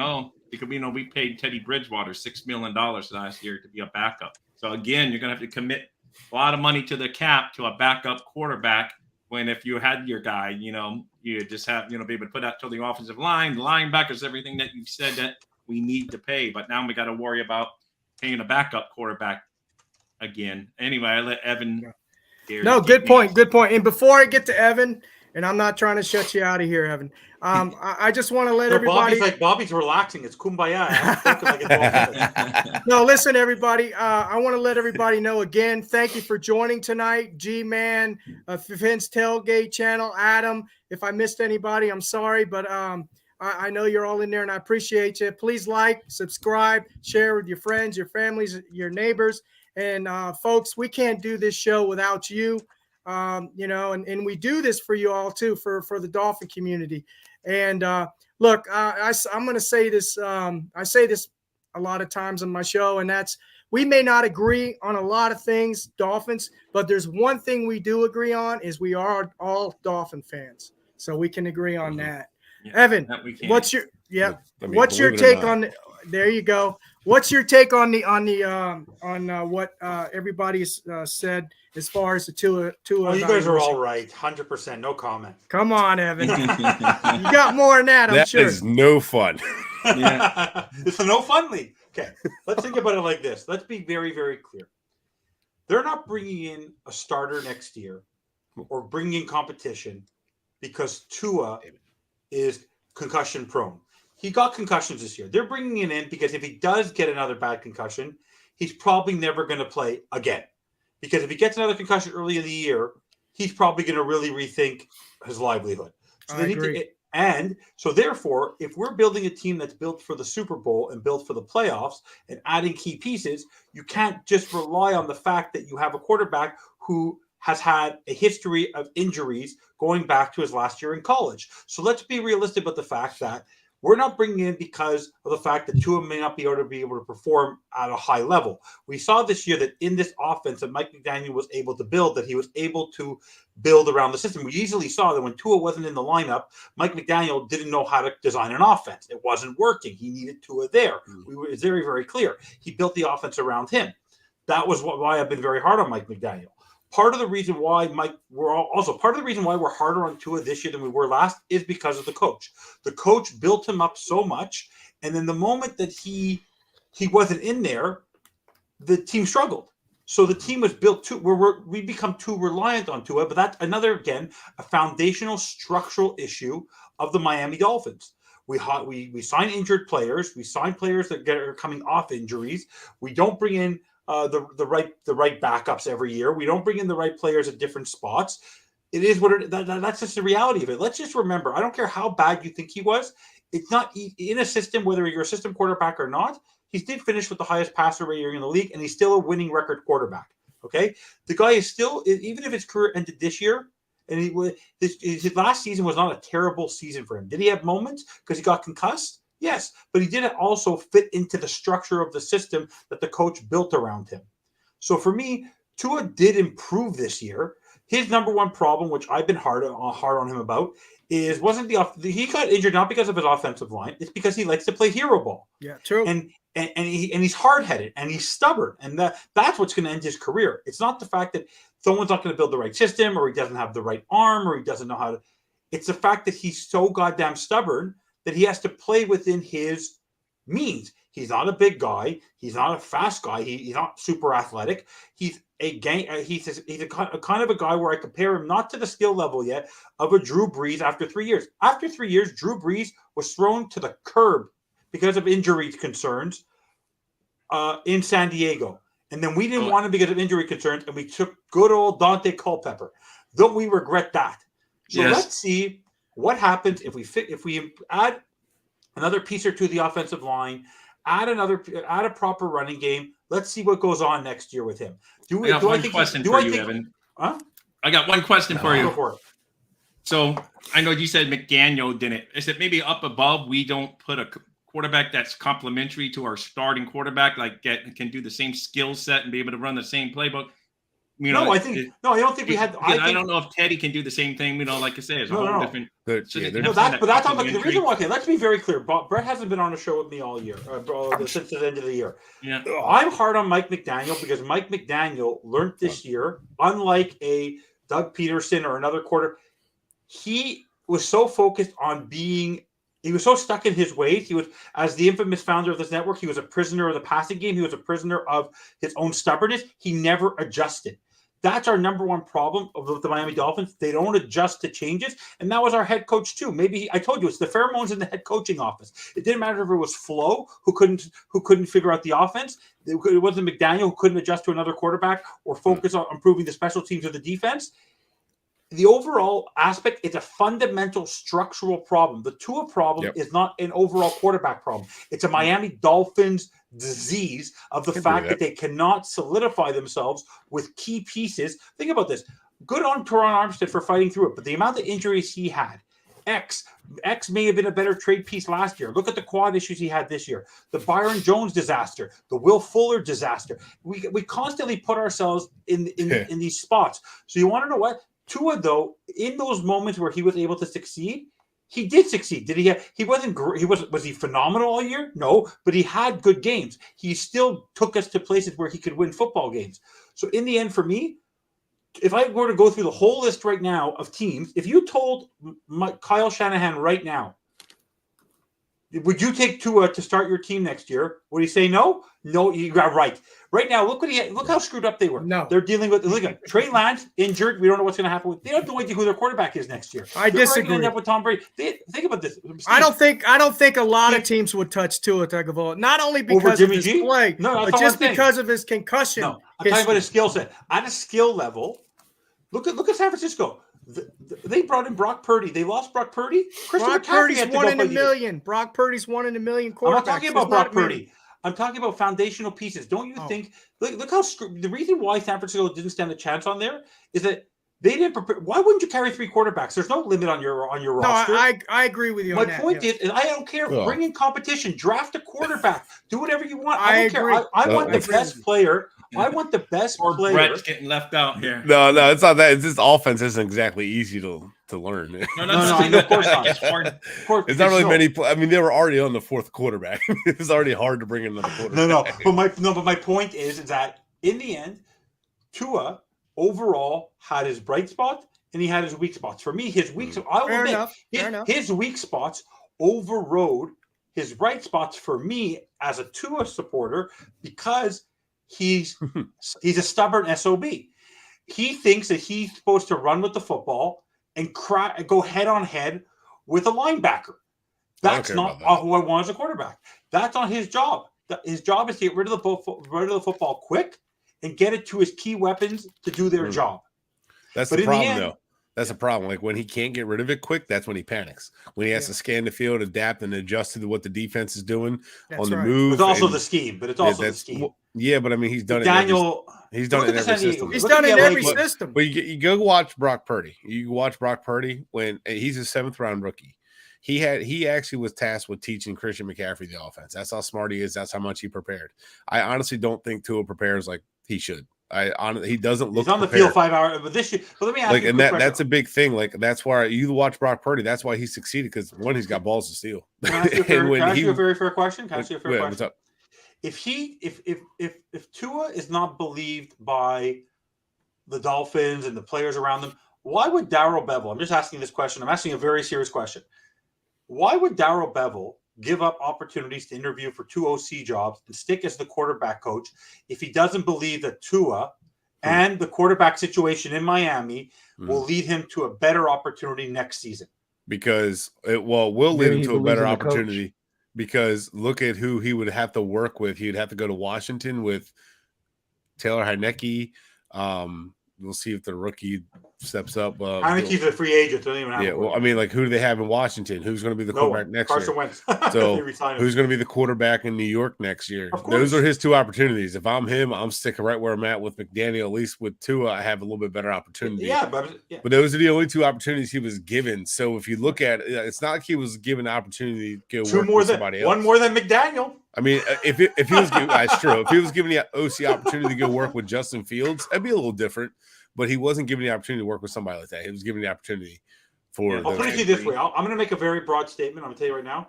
because we paid Teddy Bridgewater $6 million last year to be a backup. So again, you're gonna have to commit a lot of money to the cap to a backup quarterback. When if you had your guy, you just have be able to put out to the offensive line, the linebackers, everything that you've said that we need to pay. But now we got to worry about paying a backup quarterback again. Anyway, I let Evan. No, good point. And before I get to Evan, and I'm not trying to shut you out of here, Evan. I just want to let everybody. Bobby's relaxing. It's kumbaya. No, listen, everybody. I want to let everybody know again. Thank you for joining tonight, G-Man, Finn's Tailgate Channel, Adam. If I missed anybody, I'm sorry, but I know you're all in there, and I appreciate you. Please like, subscribe, share with your friends, your families, your neighbors, and folks. We can't do this show without you. And we do this for you all too, for the Dolphin community. And look, I'm going to say this. I say this a lot of times on my show, and that's we may not agree on a lot of things, Dolphins, but there's one thing we do agree on is we are all Dolphin fans, so we can agree on that. Yeah, Evan, what's your take on? There you go. What's your take on what everybody's said as far as the Tua? Oh, you guys are all right. 100%. No comment. Come on, Evan. You got more than that, I'm sure. That is no fun. Yeah. It's a no fun league. Okay. Let's think about it like this. Let's be very, very clear. They're not bringing in a starter next year or bringing in competition because Tua is concussion prone. He got concussions this year. They're bringing him in because if he does get another bad concussion, he's probably never going to play again. Because if he gets another concussion early in the year, he's probably going to really rethink his livelihood. So they need and so therefore, if we're building a team that's built for the Super Bowl and built for the playoffs and adding key pieces, you can't just rely on the fact that you have a quarterback who has had a history of injuries going back to his last year in college. So let's be realistic about the fact that we're not bringing in because of the fact that Tua may not be able to perform at a high level. We saw this year that in this offense that Mike McDaniel was able to build, that he was able to build around the system. We easily saw that when Tua wasn't in the lineup, Mike McDaniel didn't know how to design an offense. It wasn't working. He needed Tua there. It's very, very clear. He built the offense around him. That was why I've been very hard on Mike McDaniel. part of the reason why part of the reason why we're harder on Tua this year than we were last is because of the coach. The coach built him up so much, and then the moment that he wasn't in there, the team struggled. So the team was built we become too reliant on Tua, but that's another, again, a foundational structural issue of the Miami Dolphins. We sign injured players. We sign players that are coming off injuries. We don't bring in the right backups every year. We don't bring in the right players at different spots. It is that's just the reality of it. Let's just remember, I don't care how bad you think he was. It's not in a system, whether you're a system quarterback or not. He did finish with the highest passer rating in the league, and he's still a winning record quarterback. Okay, the guy is still, even if his career ended this year, and his last season was not a terrible season for him. Did he have moments because he got concussed? Yes, but he did also fit into the structure of the system that the coach built around him. So for me, Tua did improve this year. His number one problem, which I've been hard on him about, he got injured not because of his offensive line. It's because he likes to play hero ball. Yeah, true. And he's hard-headed and he's stubborn, and that's what's going to end his career. It's not the fact that someone's not going to build the right system, or he doesn't have the right arm, or he doesn't know how to. It's the fact that he's so goddamn stubborn that he has to play within his means. He's not a big guy. He's not a fast guy. He's not super athletic. He's a kind of a guy where I compare him not to the skill level yet of a Drew Brees after 3 years. After 3 years, Drew Brees was thrown to the curb because of injury concerns in San Diego. And then we didn't want him because of injury concerns, and we took good old Dante Culpepper. Don't we regret that? So Let's see what happens if we add another piece or two to the offensive line, add a proper running game. Let's see what goes on next year with him. I got one question for you, Evan. Huh? I got one question for you. Go for it. So I know you said McDaniel didn't. Is it maybe up above we don't put a quarterback that's complementary to our starting quarterback, like can do the same skill set and be able to run the same playbook? I don't think we had. I don't know if Teddy can do the same thing. Like I say, it's a whole different. But that's not the reason why. Okay, let's be very clear. Brett hasn't been on a show with me all year, since the end of the year. Yeah, I'm hard on Mike McDaniel because Mike McDaniel learned this year, unlike a Doug Peterson or another he was so focused on being. He was so stuck in his ways. He was, as the infamous founder of this network, he was a prisoner of the passing game. He was a prisoner of his own stubbornness. He never adjusted. That's our number one problem of the Miami Dolphins. They don't adjust to changes. And that was our head coach too. I told you, it's the pheromones in the head coaching office. It didn't matter if it was Flo who couldn't figure out the offense. It wasn't McDaniel who couldn't adjust to another quarterback or focus on improving the special teams of the defense. The overall aspect, it's a fundamental structural problem. The Tua problem is not an overall quarterback problem. It's a Miami Dolphins disease of the fact that they cannot solidify themselves with key pieces. Think about this. Good on Teron Armstead for fighting through it, but the amount of injuries he had, X may have been a better trade piece last year. Look at the quad issues he had this year. The Byron Jones disaster, the Will Fuller disaster. We constantly put ourselves in these spots. So you want to know what? Tua, though, in those moments where he was able to succeed, he did succeed. Was he phenomenal all year? No, but he had good games. He still took us to places where he could win football games. So in the end, for me, if I were to go through the whole list right now of teams, if you told Kyle Shanahan right now, would you take Tua to start your team next year? Would he say no? No, you got right. Right now, look how screwed up they were. No. They're dealing with Trey Lance injured. We don't know what's going to happen with. They have no idea who their quarterback is next year. I disagree. End up with Tom Brady. Think about this. Steve, I don't think a lot of teams would touch Tua Tagovailoa, not only because of his play, but just because of his concussion. No, I'm talking about his skill set. At a skill level, look at San Francisco. They brought in Brock Purdy. They lost Brock Purdy. Brock Purdy's 1 in a million. Brock Purdy's 1 in a million quarterback. I'm not talking about Brock Purdy. I'm talking about foundational pieces. Don't you think? Look how the reason why San Francisco didn't stand a chance on there is that they didn't prepare. Why wouldn't you carry 3 quarterbacks? There's no limit on your roster. No, I agree with you. My point is, I don't care. Bring in competition. Draft a quarterback. Do whatever you want. I don't care. I want the best player. I want the best player. Brett's getting left out here. No, it's not that. It's this offense isn't exactly easy to learn. No, of course not. It's not really many. I mean, they were already on the 4th quarterback. It's already hard to bring in another quarterback. But my point is that in the end, Tua overall had his bright spots and he had his weak spots. For me, his weak spots, I will admit, his weak spots overrode his bright spots for me as a Tua supporter because he's a stubborn SOB. He thinks that he's supposed to run with the football and go head on head with a linebacker. That's not who I want as a quarterback. That's not his job. His job is to get rid of the football quick and get it to his key weapons to do their job. That's the problem, though. That's a problem. Like when he can't get rid of it quick, that's when he panics. When he has to scan the field, adapt, and adjust to what the defense is doing on the move. It's also the scheme, but it's also the scheme. Well, yeah, but I mean, he's done it. He's done it in every system. He's done it in every system. But you go watch Brock Purdy. You watch Brock Purdy when he's a 7th round rookie. He actually was tasked with teaching Christian McCaffrey the offense. That's how smart he is. That's how much he prepared. I honestly don't think Tua prepares like he should. He doesn't look. He's on the field 5 hours, but this year. But let me ask you, and that's a big thing. Like that's why you watch Brock Purdy. That's why he succeeded because one, he's got balls to steal. Can I ask you a very fair question? Can I ask you a fair question? What's up? If Tua is not believed by the Dolphins and the players around them, why would Darrell Bevell? I'm just asking this question. I'm asking a very serious question. Why would Darrell Bevell give up opportunities to interview for 2 OC jobs and stick as the quarterback coach if he doesn't believe that Tua and the quarterback situation in Miami will lead him to a better opportunity next season? Because will lead him to a better opportunity. Coach. Because look at who he would have to work with. He'd have to go to Washington with Taylor Heineke. We'll see if the rookie steps up. Heineke's a free agent. Don't even have well, I mean, like, who do they have in Washington? Who's going to be the quarterback next Carson year? Wentz. So who's going to be the quarterback in New York next year? Those are his 2 opportunities. If I'm him, I'm sticking right where I'm at with McDaniel. At least with Tua, I have a little bit better opportunity. But those are the only 2 opportunities he was given. So if you look at it, it's not like he was given an opportunity to go work with somebody else. One more than McDaniel. I mean, if he was given, that's true. If he was given the OC opportunity to go work with Justin Fields, that'd be a little different. But he wasn't given the opportunity to work with somebody like that. He was given the opportunity for. I'll put it to you this way. I'm going to make a very broad statement. I'm going to tell you right now.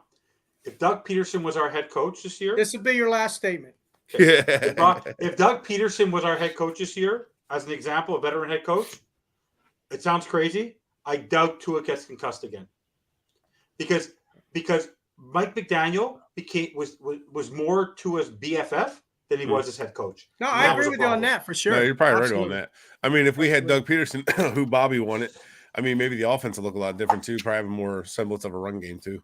If Doug Peterson was our head coach this year, this would be your last statement. If Doug Peterson was our head coach this year, as an example, a veteran head coach, it sounds crazy. I doubt Tua gets concussed again, because Mike McDaniel was more Tua's BFF than he was as head coach. No, I agree with you on that for sure. No, you're probably right on that. I mean, if we had Doug Peterson, who Bobby wanted, I mean, maybe the offense will look a lot different too. Probably have more semblance of a run game too.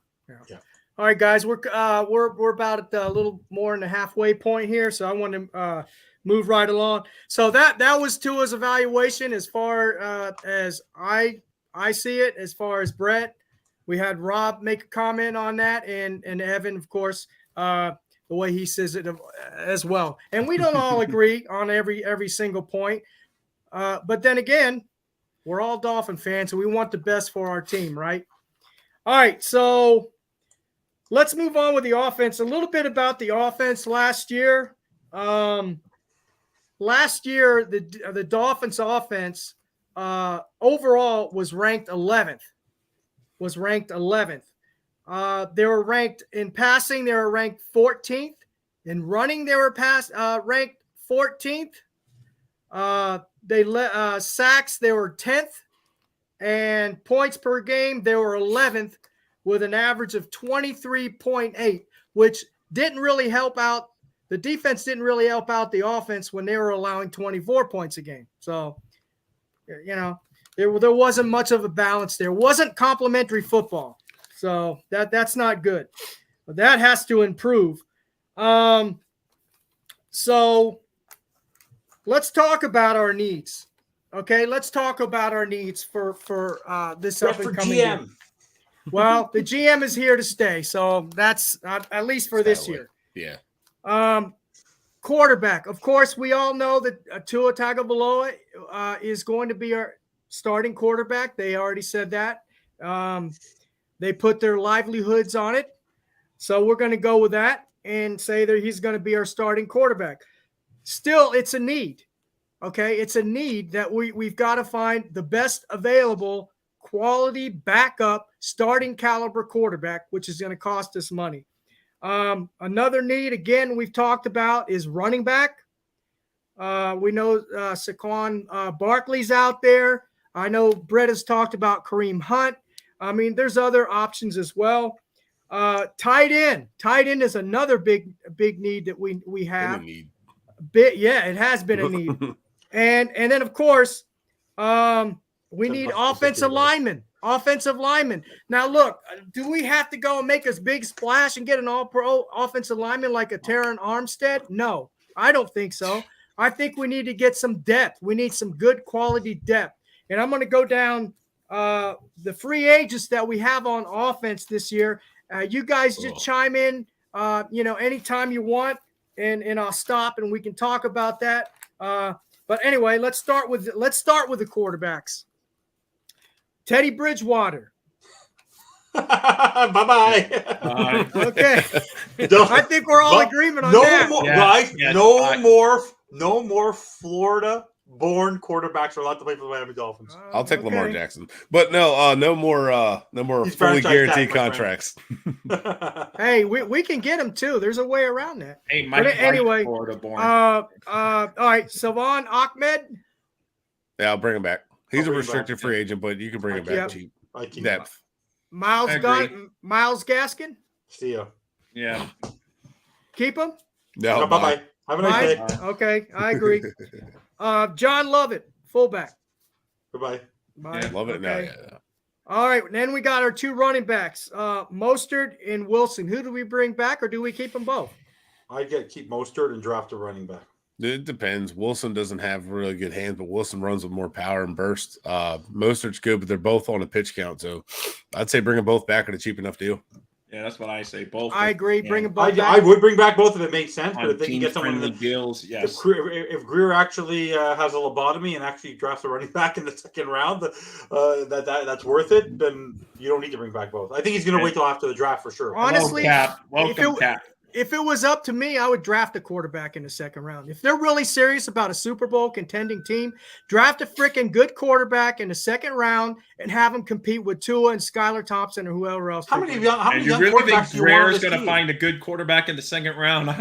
Yeah. All right, guys, we're about at a little more than the halfway point here, so I want to move right along. So that was Tua's evaluation as far as I see it. As far as Bret, we had Rob make a comment on that, and Evan, of course. The way he says it as well. And we don't all agree on every single point. But then again, we're all Dolphin fans, and we want the best for our team, right? All right, so let's move on with the offense. A little bit about the offense last year. Last year, the Dolphins offense overall was ranked 11th. They were ranked in passing. They were ranked 14th. In running, they were ranked 14th. Sacks, they were 10th. And points per game, they were 11th with an average of 23.8, which didn't really help out. The defense didn't really help out the offense when they were allowing 24 points a game. So, there wasn't much of a balance there. It wasn't complimentary football. So that's not good. But that has to improve. So let's talk about our needs. Okay, let's talk about our needs for this up and coming year. Well, the GM is here to stay, so that's at least for this year. Yeah. Quarterback. Of course, we all know that Tua Tagovailoa is going to be our starting quarterback. They already said that. They put their livelihoods on it. So we're going to go with that and say that he's going to be our starting quarterback. Still, it's a need. Okay, it's a need that we've got to find the best available quality backup starting caliber quarterback, which is going to cost us money. Another need, again, we've talked about is running back. We know Saquon Barkley's out there. I know Bret has talked about Kareem Hunt. I mean, there's other options as well. Tight end is another big need that we have. Yeah, it has been a need. and then of course, we need offensive linemen. Now look, do we have to go and make a big splash and get an all-pro offensive lineman like a Terran Armstead? No, I don't think so. I think we need to get some depth. We need some good quality depth. And I'm going to go down the free agents that we have on offense this year. You guys just chime in, anytime you want, and I'll stop and we can talk about that. But anyway, let's start with the quarterbacks. Teddy Bridgewater. Bye-bye. Okay. I think we're all in agreement on that. Guys, no more Florida-born quarterbacks are allowed to play for the Miami Dolphins. I'll take Lamar Jackson, but no more fully guaranteed contracts. Hey, we can get him too. There's a way around that. Hey, anyway, Florida-born. all right, Savon Ahmed. Yeah, I'll bring him back. He's a restricted free agent, but you can bring him back cheap. Depth. Miles Gaskin. See ya. Yeah. Keep him. No, bye-bye. Have a nice day. Okay, I agree. John Lovett, fullback. Goodbye. Bye. Yeah, love it. Okay. No, yeah. All right, then we got our two running backs, Mostert and Wilson. Who do we bring back, or do we keep them both? I keep Mostert and draft a running back. It depends. Wilson doesn't have really good hands, but Wilson runs with more power and burst. Mostert's good, but they're both on a pitch count, so I'd say bring them both back at a cheap enough deal. Yeah, that's what I say. Both. I agree. Bring them both back. I would bring back both if it makes sense, but if they can get someone in the deals, yes. If Greer actually has a lobotomy and actually drafts a running back in the second round, that's worth it. Then you don't need to bring back both. I think he's going to wait till after the draft for sure. Honestly, welcome, Cap. If it was up to me, I would draft a quarterback in the second round. If they're really serious about a Super Bowl contending team, draft a freaking good quarterback in the second round and have them compete with Tua and Skylar Thompson or whoever else. How many young you really think quarterbacks do you want on Greer's this going to team? find a good quarterback in the second round? I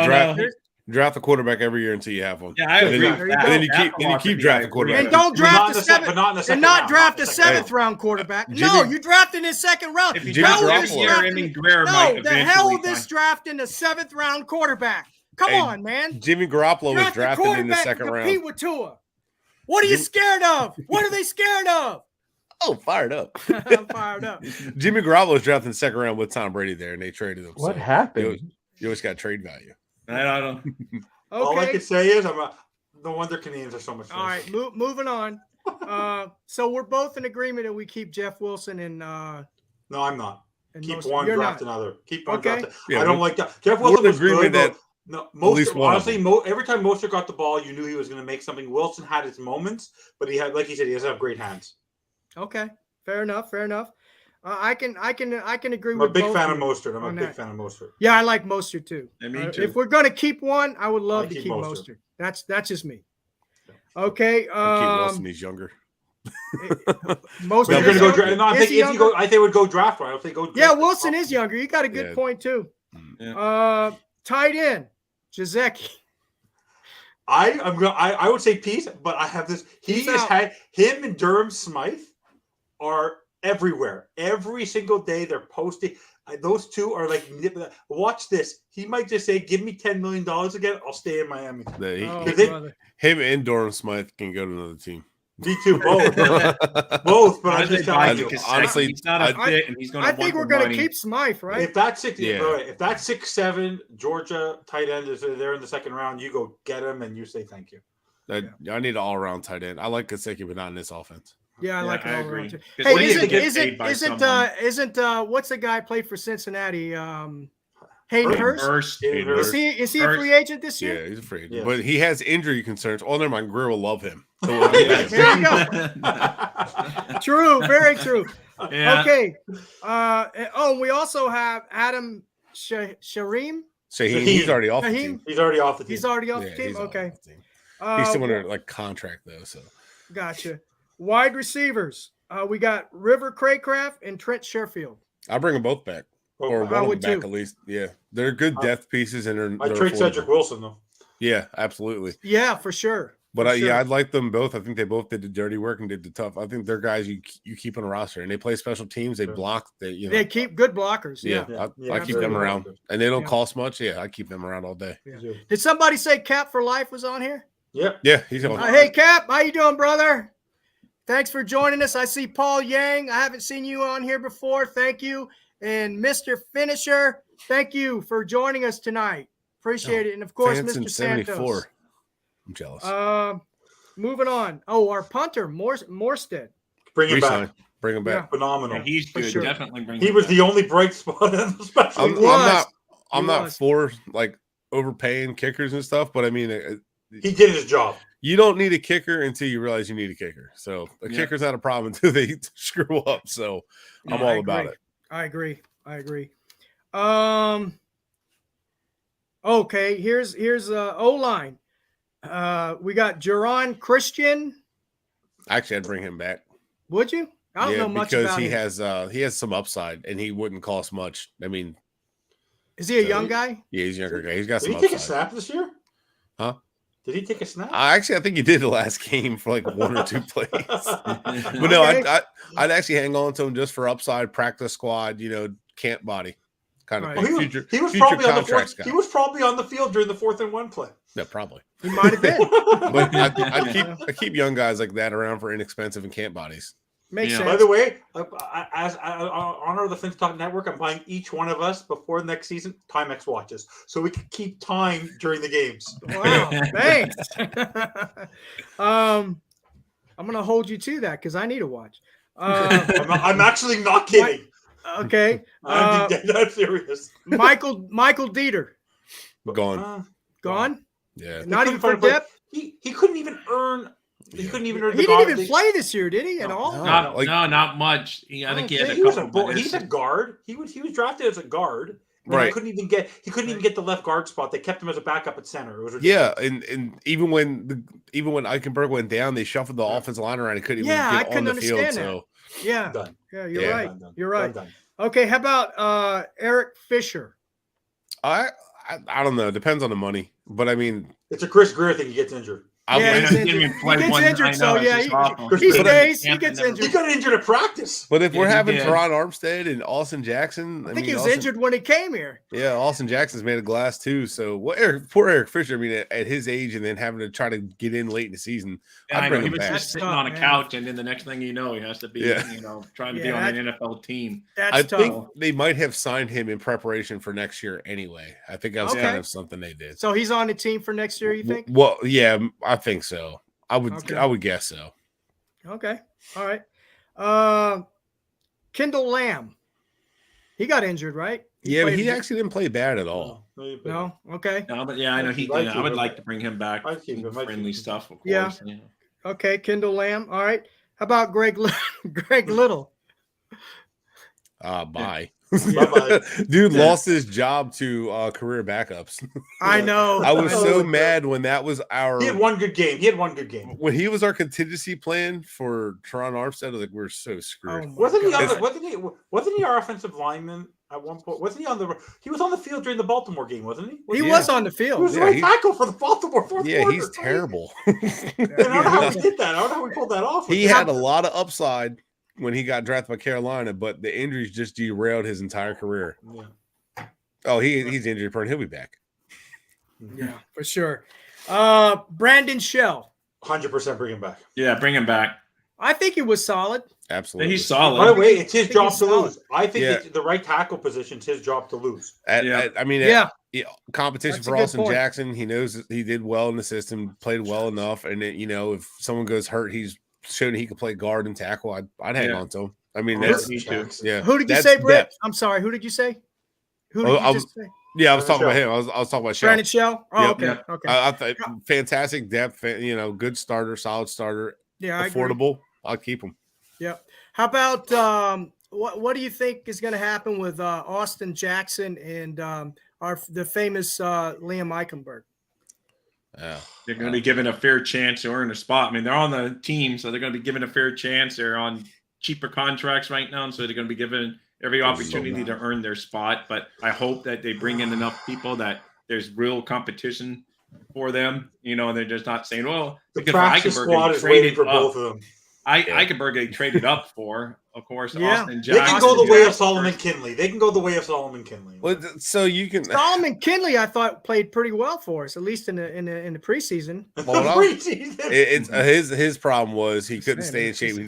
don't know. Draft the quarterback every year until you have one. Yeah, I agree. And then you keep drafting quarterback. And don't draft the seventh. And not draft a seventh round quarterback. No, you draft in the second round. If you draft this year, the hell with this draft in the seventh round quarterback. Come on, man. Jimmy Garoppolo was drafted in the second round. Compete with Tua. What are you scared of? What are they scared of? Oh, fired up. I'm fired up. Jimmy Garoppolo was drafted in the second round with Tom Brady there, and they traded him. What happened? You always got trade value. I don't know. Okay. All I can say is no wonder Canadians are so much fun. All right, moving on. So we're both in agreement that we keep Jeff Wilson and no, I'm not. Keep Mostert. one, You're draft not. another. Keep one, draft. Yeah, I don't like that. Jeff Wilson was good. That No, honestly, every time Mostert got the ball, you knew he was going to make something. Wilson had his moments, but he had, like he said, he doesn't have great hands. Okay, fair enough. I can agree I'm with a big both fan of of you Mostert. I'm a on big that. fan of Mostert. Yeah, I like Mostert too. Yeah, me too. If we're gonna keep one, I would love I to keep keep Mostert. Mostert. That's just me. Okay. keep Wilson. He's younger. Most But of you're us- gonna go draft. No, I'm is thinking he if you go, younger? I think would go draft right. I think go. Yeah, Wilson is younger. You got a good Yeah. point too. Yeah. Tight end, Jaceki. I would say Peace, but I have this. He's Has out. had him and Durham Smythe are everywhere. Every single day they're posting. Those two are like, watch this. He might just say, "Give me $10 million again. I'll stay in Miami." Brother. Him and Durham Smythe can go to another team. Me too, both. Both, but I'm just telling you. honestly, he's not a fit, and he's going to. I think we're going to keep Smythe, right? If that six, Yeah. if that 6'7" Georgia tight end is there in the second round, you go get him and you say thank you. I need an all-around tight end. I like Gesicki, but not in this offense. Yeah, I like it I all agree. around too. Because Hey, we need to get paid by someone. isn't what's the guy played for Cincinnati? Hayden Hurst. Hayden Is he a free agent this year? Yeah, he's a free agent. Yeah. But he has injury concerns. Oh, never mind. Greer will love him. There you go. True, very true. Yeah. Okay. We also have Adam Shareem. He's already off the Shaheem? team. He's already off the team. He's already off Yeah, the team. he's off Okay. the team. He's still under Uh, contract though. So Gotcha. Wide receivers. We got River Craycraft and Trent Sherfield. I'll bring them both back, or I one of would them back too. at least. Yeah, they're good depth pieces, and I they're trade affordable. Cedric Wilson though. Yeah, absolutely. Yeah, for sure. But sure. yeah, I'd like them both. I think they both did the dirty work and did the tough. I think they're guys you keep on a roster, and they play special teams. They Sure. block. They They keep good blockers. Yeah, Yeah. I keep them absolutely. around, and they don't Yeah. cost much. Yeah, I keep them around all day. Yeah. Did somebody say Cap for Life was on here? Yep. Yeah, he's on. Hey, Cap, how you doing, brother? Thanks for joining us. I see Paul Yang. I haven't seen you on here before. Thank you. And Mr. Finisher, thank you for joining us tonight. Appreciate it. And, of course, Fans in Mr. 74. Santos. I'm jealous. Moving on. Oh, our punter, Morstead. Bring him Re-sign. back. Bring him back. Phenomenal. Yeah, he's For good. sure. Definitely bring. He him was back. the only bright spot in the special. I'm teams. not He was. for like overpaying kickers and stuff, but I mean, He did his job. you don't need a kicker until you realize you need a kicker. So a kicker's not a problem until they screw up. So I'm all about it. I agree. Okay, here's O-line. We got Jerron Christian. Actually, I'd bring him back. Would you? I don't know much because about he him. has some upside, and he wouldn't cost much. I mean, Is he a young guy? yeah, he's a younger guy. He's got Did some he take a upside. snap this year? Huh? Did he take a snap? I think he did the last game for like 1 or 2 plays. But no, Okay. I'd actually hang on to him just for upside, practice squad, camp body kind of Right. thing. Oh, Future he was probably on the contracts fourth. guy. He was probably on the field during the 4th and 1 play. Yeah, probably. He might have been. But I keep young guys like that around for inexpensive and camp bodies. Makes Yeah. sense. By the way, as honor of the Finch Talk Network, I'm buying each one of us before next season Timex watches, so we can keep time during the games. Wow, thanks. I'm gonna hold you to that because I need a watch. I'm actually not kidding. Okay. I'm dead serious. Michael Dieter Gone. gone. Yeah. Not even for Couldn't find- depth. He couldn't even earn. He couldn't even earn. He the didn't guard. even play this year, did he? At all? No. Not much. I think he had a was couple. he's a guard. He was drafted as a guard. And Right. He couldn't even get the left guard spot. They kept him as a backup at center. It was Yeah, ridiculous. and even when Eichenberg went down, they shuffled the offensive line around. He couldn't even Yeah, I get on couldn't the field. understand that. So Yeah. Done. Yeah, you're Yeah. right. Done. You're right. Done. Okay, how about Eric Fisher? I don't know. Depends on the money, but I mean, It's a Chris Greer thing. He gets injured. I Yeah, would- he's injured. He gets injured, so yeah, he stays. He gets He injured. got injured at practice. But if Yeah, we're he having did. Teron Armstead and Austin Jackson, I think he mean, was Austin, injured when he came here. Yeah, Austin Jackson's made of glass too. So poor Eric Fisher. I mean, at his age, and then having to try to get in late in the season, I I'd know bring he him was back. just sitting Tough, on a man. couch, and then the next thing you know, he has to be, Yeah. trying to be Yeah, on an NFL team. That's I tough. think they might have signed him in preparation for next year anyway. I think that was Okay. kind of something they did. So he's on the team for next year, you think? Well, yeah, I think so. I Okay. would guess so. Okay. All right. Kendall Lamb. He got injured, right? Yeah, but played- he actually didn't play bad at all. No? Okay. No, but yeah, I know he I'd did. I keep would him. like to bring him back. I'd keep him. I'd Friendly keep him. stuff, of course. Yeah. Okay, Kendall Lamb. All right. How about Greg Little? Bye. Bye-bye. Dude Yeah. lost his job to career backups. I know. I was I so know. mad when that was our He had one good game. when he was our contingency plan for Teron Armstead. I was like, we're so screwed. Oh, my Wasn't he God. wasn't he our offensive lineman at one point? Wasn't he he was on the field during the Baltimore game, wasn't he? He Yeah. was on the He field. was Yeah, right he- tackle for the Baltimore fourth Yeah, quarter. he's terrible. And I don't know how we did that. I don't know how we pulled that off. He had a lot of upside when he got drafted by Carolina, but the injuries just derailed his entire career. Yeah. Oh, he's injury prone. He'll be back. Yeah, for sure. Brandon Shell. 100% bring him back. Yeah, bring him back. I think he was solid. Absolutely. He's By solid. the way, it's his think job he's to solid. lose. I think Yeah. it's the right tackle position's his job to lose. I mean, Yeah. competition That's a for good Austin point. Jackson. He knows that he did well in the system, played well enough, and if someone goes hurt, he's shown he can play guard and tackle. I'd hang Yeah. on to him. I mean, Yeah, that's me too. Jackson. yeah. Who did you that's say, Brett? depth. I'm sorry. Who did you say? Who did Oh, you I just say? Yeah, I was talking about Brandon him. I was talking about Shell. Brandon Shell? Oh, Yep. okay. Yep. Okay. I thought fantastic depth. Good starter, solid starter, Yeah, I agree. affordable. I'll keep him. Yep. How about what do you think is going to happen with Austin Jackson and the famous Liam Eichenberg? Yeah. They're going to be given a fair chance to earn a spot. I mean, they're on the team, so they're going to be given a fair chance. They're on cheaper contracts right now, so they're going to be given every opportunity to earn their spot. But I hope that they bring in enough people that there's real competition for them, and they're just not saying, well, The because practice Eichenberg, squad they is waiting traded for up. both of them. Eichenberg, they traded up for, of course, Yeah. Austin They can Jackson. go the way of Jackson Solomon first. Kinley. They can go the way of Solomon Kinley. Well, so you can. Solomon Kinley, I thought played pretty well for us, at least in the preseason. It's his problem was he couldn't stay in shape. He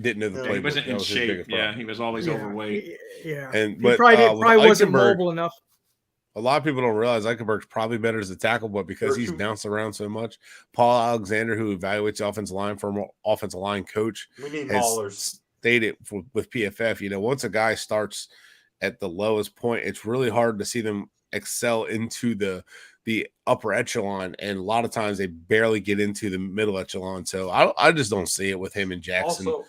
didn't know the Yeah, playbook. he wasn't That in was his shape. biggest Yeah, problem. he was always overweight. Yeah, And he but probably with wasn't Eichenberg, mobile enough. a lot of people don't realize Eichenberg's probably better as a tackle, but because he's bounced around so much, Paul Alexander, who evaluates the offensive line from offensive line coach, We need has maulers. stated with PFF, once a guy starts at the lowest point, it's really hard to see them excel into the upper echelon, and a lot of times they barely get into the middle echelon. So I just don't see it with him and Jackson. Also,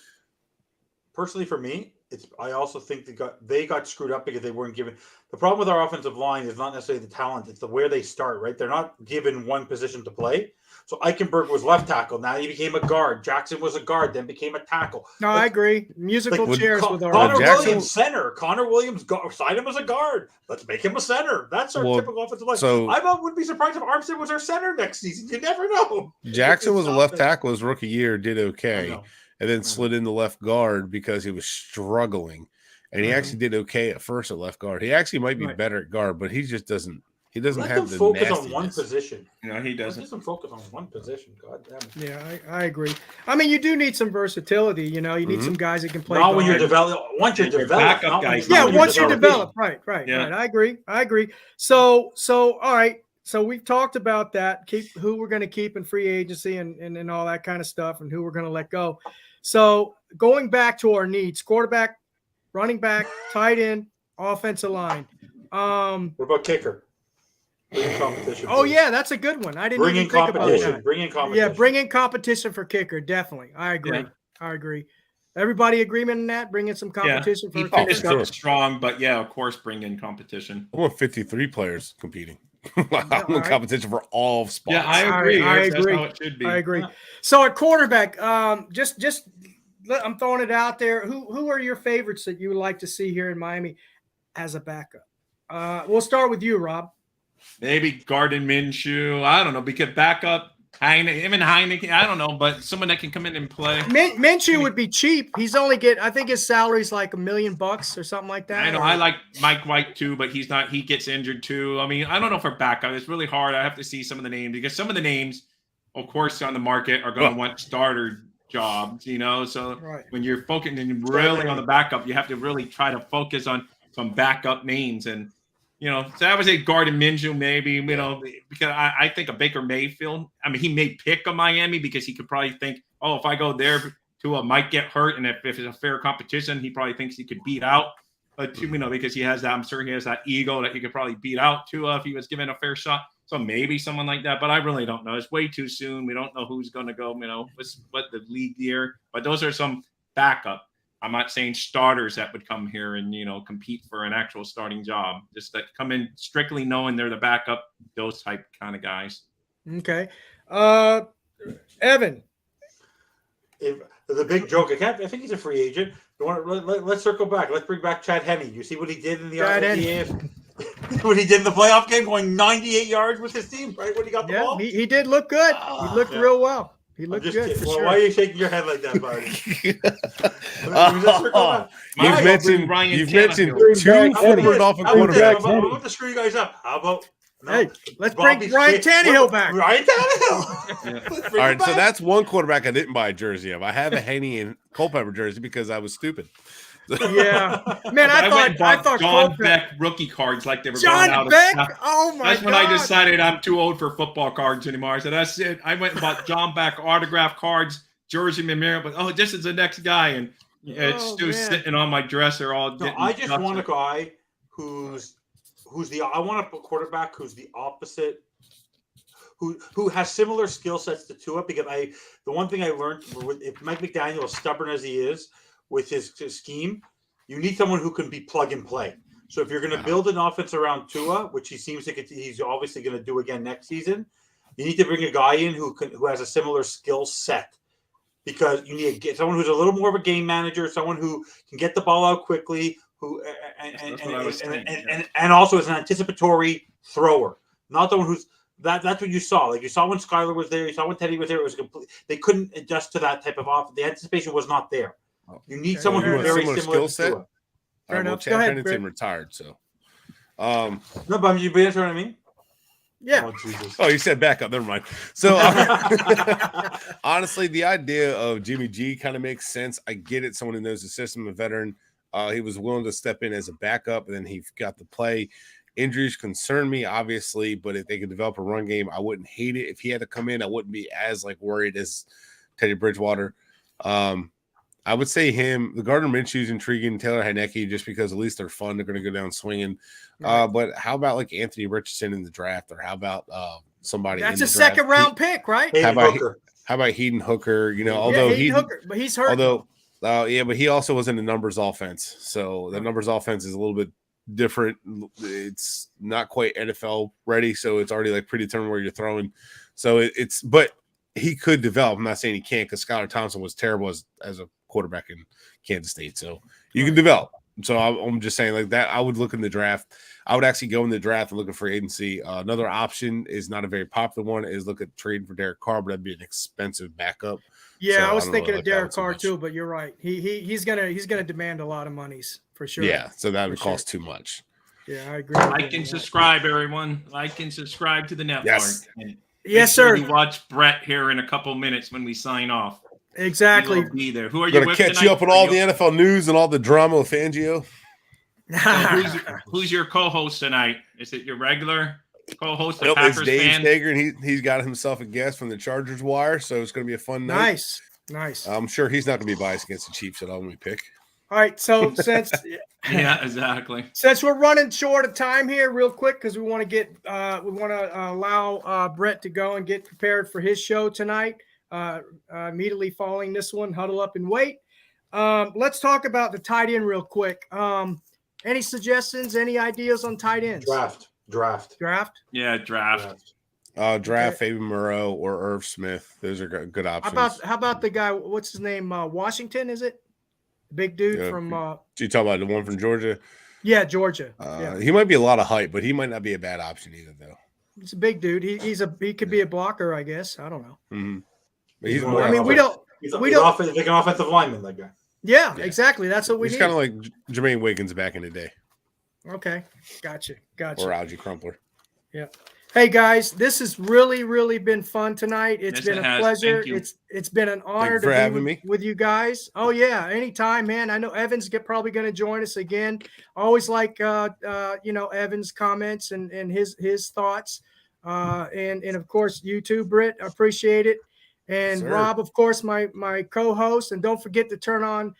personally for me, I also think they got screwed up because they weren't given. The problem with our offensive line is not necessarily the talent; it's where they start. Right, they're not given one position to play. So Eichenberg was left tackle. Now he became a guard. Jackson was a guard, then became a tackle. No, I agree. Musical chairs with our Connor Jackson- Williams center. Connor Williams signed him as a guard. Let's make him a center. That's our typical offensive line. So I wouldn't be surprised if Armstead was our center next season. You never know. Jackson was a left tackle his rookie year, did I okay, know. and then slid into left guard because he was struggling. And he actually did okay at first at left guard. He actually might be better at guard, but he just doesn't. He doesn't Let have them the focus on one nastiness. position. He doesn't. Let them focus on one position. God damn it. Yeah, I agree. I mean, you do need some versatility. You need some guys that can play. Not when you're guard. developed. Once you're Your developed, backup not when guys. you're- Yeah, not when once you're developing. developed, right. Yeah. I agree. So all right. So we've talked about that. Keep who we're going to keep in free agency and all that kind of stuff, and who we're going to let go. So going back to our needs: quarterback, running back, tight end, offensive line. What about kicker? Bring in competition. Oh please. yeah, that's a good one. I didn't Bring even in think about competition. that. Bring in competition. Yeah, bring in competition for kicker. Definitely, I agree. Yeah. I agree. Everybody agreement in that? Bring in some competition He for a finished kicker. up strong, but of course, bring in competition. I want 53 players competing. I want right. competition for all spots. Yeah, I agree. I That's agree. how it should be. I agree. So at quarterback, just I'm throwing it out there. Who are your favorites that you would like to see here in Miami as a backup? We'll start with you, Rob. Maybe Garden Minshew. I don't know. Because backup Heineken. I don't know, but someone that can come in and play. Minshew would be cheap. He's only I think his salary's like $1 million or something like that. I know. I like Mike White too, but he's not. He gets injured too. I mean, I don't know for backup. It's really hard. I have to see some of the names because some of the names, of course, on the market are going to want starter jobs. So when you're focusing really on the backup, you have to really try to focus on some backup names and. So I would say Garden Minshew maybe, because I think of Baker Mayfield. I mean, he may pick a Miami because he could probably think, oh, if I go there, Tua might get hurt. And if it's a fair competition, he probably thinks he could beat out. But, because he has that, I'm sure he has that ego that he could probably beat out Tua if he was given a fair shot. So maybe someone like that. But I really don't know. It's way too soon. We don't know who's going to go, what the league year. But those are some backup. I'm not saying starters that would come here and, compete for an actual starting job. Just that come in strictly knowing they're the backup, those type kind of guys. Okay. Evan. The big joke. I think he's a free agent. Let's circle back. Let's bring back Chad Henne. You see what he did in the what he did in the playoff game, going 98 yards with his team, right? When he got the ball? He did look good. He looked real well. He looked good. For sure. Why are you shaking your head like that, buddy? You've mentioned two former Dolphin quarterbacks. I'm about to screw you guys up. How about? Hey, let's bring Ryan Tannehill back. Ryan Tannehill. All right, so that's one quarterback I didn't buy a jersey of. I have a Henne and Culpepper jersey because I was stupid. Yeah, man, I thought John Beck rookie cards like they were John going out Beck. Of Oh my god! That's when I decided I'm too old for football cards anymore. I said that's it. I went and bought John Beck autograph cards, jersey memorabilia. But this is the next guy, and it's still sitting on my dresser all. No, I just want a guy who's I want a quarterback who's the opposite. Who has similar skill sets to Tua, because the one thing I learned, if Mike McDaniel, as stubborn as he is with his scheme, you need someone who can be plug and play. So if you're going to build an offense around Tua, which he seems like he's obviously going to do again next season, you need to bring a guy in who has a similar skill set, because you need to get someone who's a little more of a game manager, someone who can get the ball out quickly, and also is an anticipatory thrower, not the one who's That's what you saw. Like you saw when Skyler was there, you saw when Teddy was there. It was complete. They couldn't adjust to that type of offense. The anticipation was not there. You need someone you who's want very similar similar skill to set? Tua. Fair enough. Chad Go ahead, Pennington Bret. retired, so. No, but you understand what I mean? Yeah. Oh, Jesus. Oh, you said backup. Never mind. So honestly, the idea of Jimmy G kind of makes sense. I get it. Someone who knows the system, a veteran. He was willing to step in as a backup, and then he got to play. Injuries concern me, obviously, but if they could develop a run game, I wouldn't hate it. If he had to come in, I wouldn't be as worried as Teddy Bridgewater. I would say him. The Gardner Minshew is intriguing. Taylor Heineke, just because at least they're fun. They're going to go down swinging. Right. But how about like Anthony Richardson in the draft, or how about somebody? That's in a the draft? second round pick, right? Hayden Hooker. How about Hayden Hooker? You know, although Hayden Hooker, but he's hurt. but he also was in the numbers offense. So the numbers offense is a little bit different. It's not quite NFL ready, so it's already like predetermined where you're throwing. So but he could develop. I'm not saying he can't, because Skylar Thompson was terrible as a quarterback in Kansas State. So you can develop. So I'm just saying like that. I would look in the draft. I would actually go in the draft and look at free agency. Another option is not a very popular one, is look at trading for Derek Carr, but that'd be an expensive backup. Yeah, So I was don't thinking really of like that Derek one too Carr much. too, but you're right. He's gonna demand a lot of monies for sure. Yeah, so that would For sure. cost too much. Yeah, I agree. Like and subscribe, everyone. Like and subscribe to the network. Yes. And Yes, make sure sir. you watch Bret here in a couple minutes when we sign off. Exactly. He will be there. Who are I'm you gonna with catch tonight? you up on all the NFL news and all the drama with Fangio. So who's your co-host tonight? Is it your regular co-host, the Nope, it's Packers Dave fan? Stager, and he's got himself a guest from the Chargers wire, so it's going to be a fun night. Nice. I'm sure he's not going to be biased against the Chiefs at all when we pick. All right, so since Yeah, exactly. since we're running short of time here, real quick, because we want to allow Bret to go and get prepared for his show tonight. Immediately following this one, huddle up and wait. Let's talk about the tight end real quick. Any suggestions? Any ideas on tight ends? Draft. Yeah, draft. Draft Fabian Moreau or Irv Smith. Those are good options. How about the guy? What's his name? Washington, is it? Big dude from. You talk about the one from Georgia? Yeah, Georgia. Yeah. He might be a lot of hype, but he might not be a bad option either, though. He's a big dude. He could be a blocker, I guess. I don't know. Mm-hmm. But he's more. I mean, we don't. He's like an offensive lineman, that guy. Yeah, exactly. That's what we He's need. kind of like Jermaine Wiggins back in the day. Okay, gotcha. Or Algie Crumpler. Yeah. Hey guys, this has really been fun tonight. It's been a pleasure. Thank you. It's been an honor for to having be me. with you guys. Oh yeah, anytime, man. I know Evan's probably going to join us again. Always like Evan's comments and his thoughts. And of course you too, Bret. I appreciate it. And Sir. Rob, of course, my co-host. And don't forget to turn on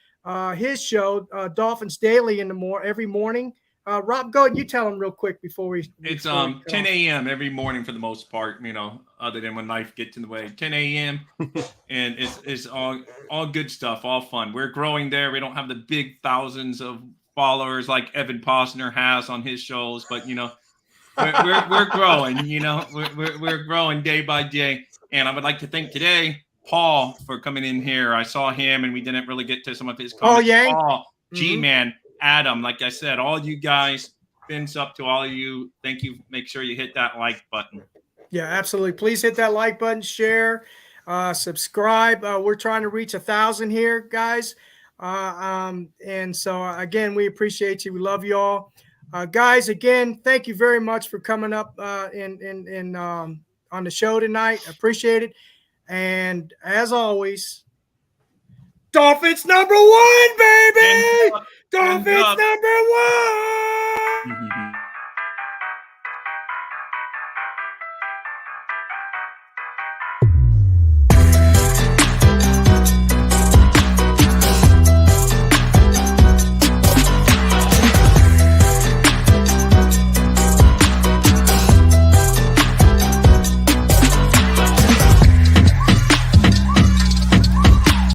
his show, Dolphins Daily every morning. Rob, go ahead. You tell him real quick before we. It's 10 a.m. every morning for the most part, other than when life gets in the way. 10 a.m. and it's all good stuff, all fun. We're growing there. We don't have the big thousands of followers like Evan Posner has on his shows, but we're growing. We're growing day by day. And I would like to thank today Paul for coming in here. I saw him, and we didn't really get to some of his comments. Oh yeah, Paul, G-Man. Adam, like I said, all you guys, fins up to all of you. Thank you. Make sure you hit that like button. Yeah, absolutely. Please hit that like button, share, subscribe. We're trying to reach 1,000 here, guys. And so again, we appreciate you. We love you all. Guys, again, thank you very much for coming up on the show tonight. I appreciate it. And as always, Dolphins #1, baby! Dolphins #1!